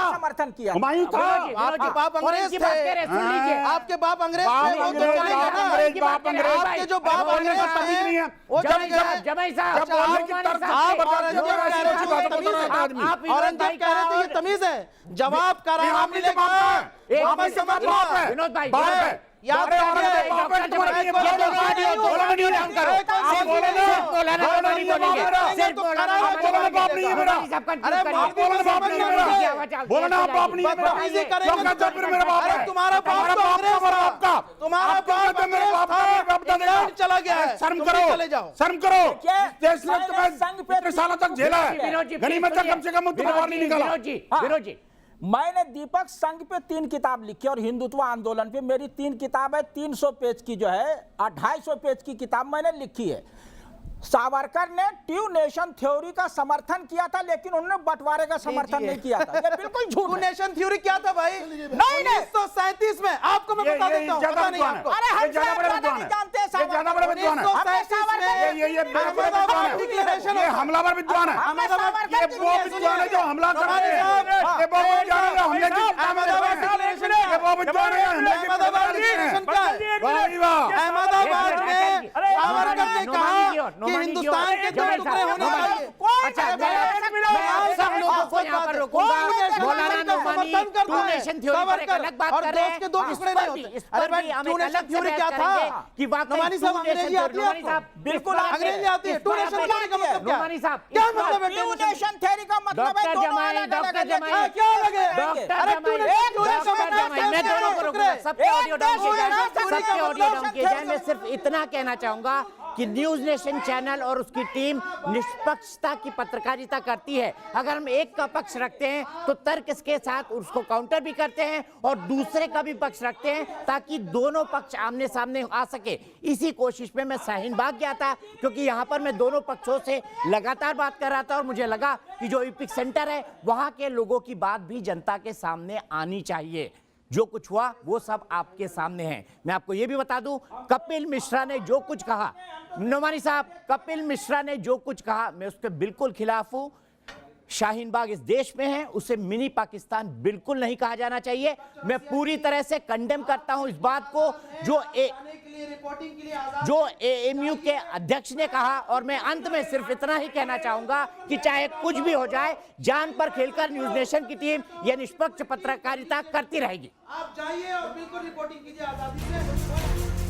S12: समर्थन किया,
S10: आपके बाप अंग्रेज थे, आपके बाप अंग्रेज थे, वो तो चलेगा ना। आपके जो बाप अंग्रेज थे वो चले गए।
S11: जमाई साहब,
S10: औरंगजेब कह रहे थे ये तमीज है, जवाब का रहा मिलेगा।
S1: विनोद भाई,
S10: चला गया है,
S6: शर्म करो, शर्म करो। इतने सालों तक झेला है, गनीमत का कम से कम बाहर नहीं निकाला।
S1: विनोद जी,
S12: मैंने दीपक संघ पे 3 किताब लिखी और हिंदुत्व आंदोलन पे मेरी 3 किताब है, 300 पेज की जो है, 250 पेज की किताब मैंने लिखी है। सावरकर ने टू नेशन थ्योरी का समर्थन किया था, लेकिन उन्होंने बंटवारे का समर्थन नहीं किया था। ये बिल्कुल झूठ।
S10: टू नेशन थ्योरी क्या था भाई?
S12: नहीं,
S10: 1937 में, आपको मैं बता देता हूं, पता नहीं आपको।
S12: अरे हम ज्यादा नहीं जानते हैं,
S6: ज्यादा बड़े विद्वान है।
S10: 1937 में
S6: ये डिक्लेरेशन, ये हमलावर विद्वान है, ये वो विद्वान है जो हमला कर रहे हैं, ये वो विद्वान है जो हमले की,
S10: अहमदाबाद डिक्लेरेशन,
S6: ये वो विद्वान है हमले की।
S10: अहमदाबाद डिक्लेरेशन क्या है? अहमदाबाद में सावरकर ने कहा कि हिंदुस्तान के 2 टुकड़े होने चाहिए।
S1: सब लोगों को यहाँ पर रोकूंगा। मौलाना नोमानी टू नेशन थ्योरी पर एक अलग बात कर रहे हैं।
S10: के 2 टुकड़े नहीं होते। अरे भाई, टू नेशन थ्योरी क्या था?
S1: कि
S10: नोमानी साहब, अंग्रेजी आती है आपको?
S1: बिल्कुल
S10: अंग्रेजी आती है। टू नेशन थ्योरी का मतलब क्या है?
S1: नोमानी साहब,
S10: क्या मतलब है
S12: टू नेशन थ्योरी का मतलब है
S1: डॉक्टर जमाई,
S10: क्या लगे?
S1: डॉक्टर जमाई, मैं दोनों को रोकूंगा। सबके ऑडियो डाउन किए जाए, सबके ऑडियो डाउन किए जाए। मैं सिर्फ इतना कहना चाहूंगा कि न्यूज नेशन चैनल और उसकी टीम निष्पक्षता की पत्रकारिता करती है। अगर हम एक का पक्ष रखते हैं तो तर्क के साथ उसको काउंटर भी करते हैं और दूसरे का भी पक्ष रखते हैं, ताकि दोनों पक्ष आमने सामने आ सके। इसी कोशिश में मैं शाहीन बाग गया था, क्योंकि यहाँ पर मैं दोनों पक्षों से लगातार बात कर रहा था और मुझे लगा कि जो एपिक सेंटर है वहां के लोगों की बात भी जनता के सामने आनी चाहिए। जो कुछ हुआ वो सब आपके सामने है। मैं आपको ये भी बता दूं, कपिल मिश्रा ने जो कुछ कहा, नोमानी साहब, कपिल मिश्रा ने जो कुछ कहा, मैं उसके बिल्कुल खिलाफ हूं। शाहीन बाग इस देश में है, उसे मिनी पाकिस्तान बिल्कुल नहीं कहा जाना चाहिए। मैं पूरी तरह से कंडेम करता हूं इस बात को जो एएमयू के अध्यक्ष ने कहा। और मैं अंत में सिर्फ इतना ही कहना चाहूंगा कि चाहे कुछ भी हो जाए, जान पर खेलकर न्यूज नेशन की टीम यह निष्पक्ष पत्रकारिता करती रहेगी।
S10: आप जाइए और बिल्कुल रिपोर्टिंग कीजिए आजादी से।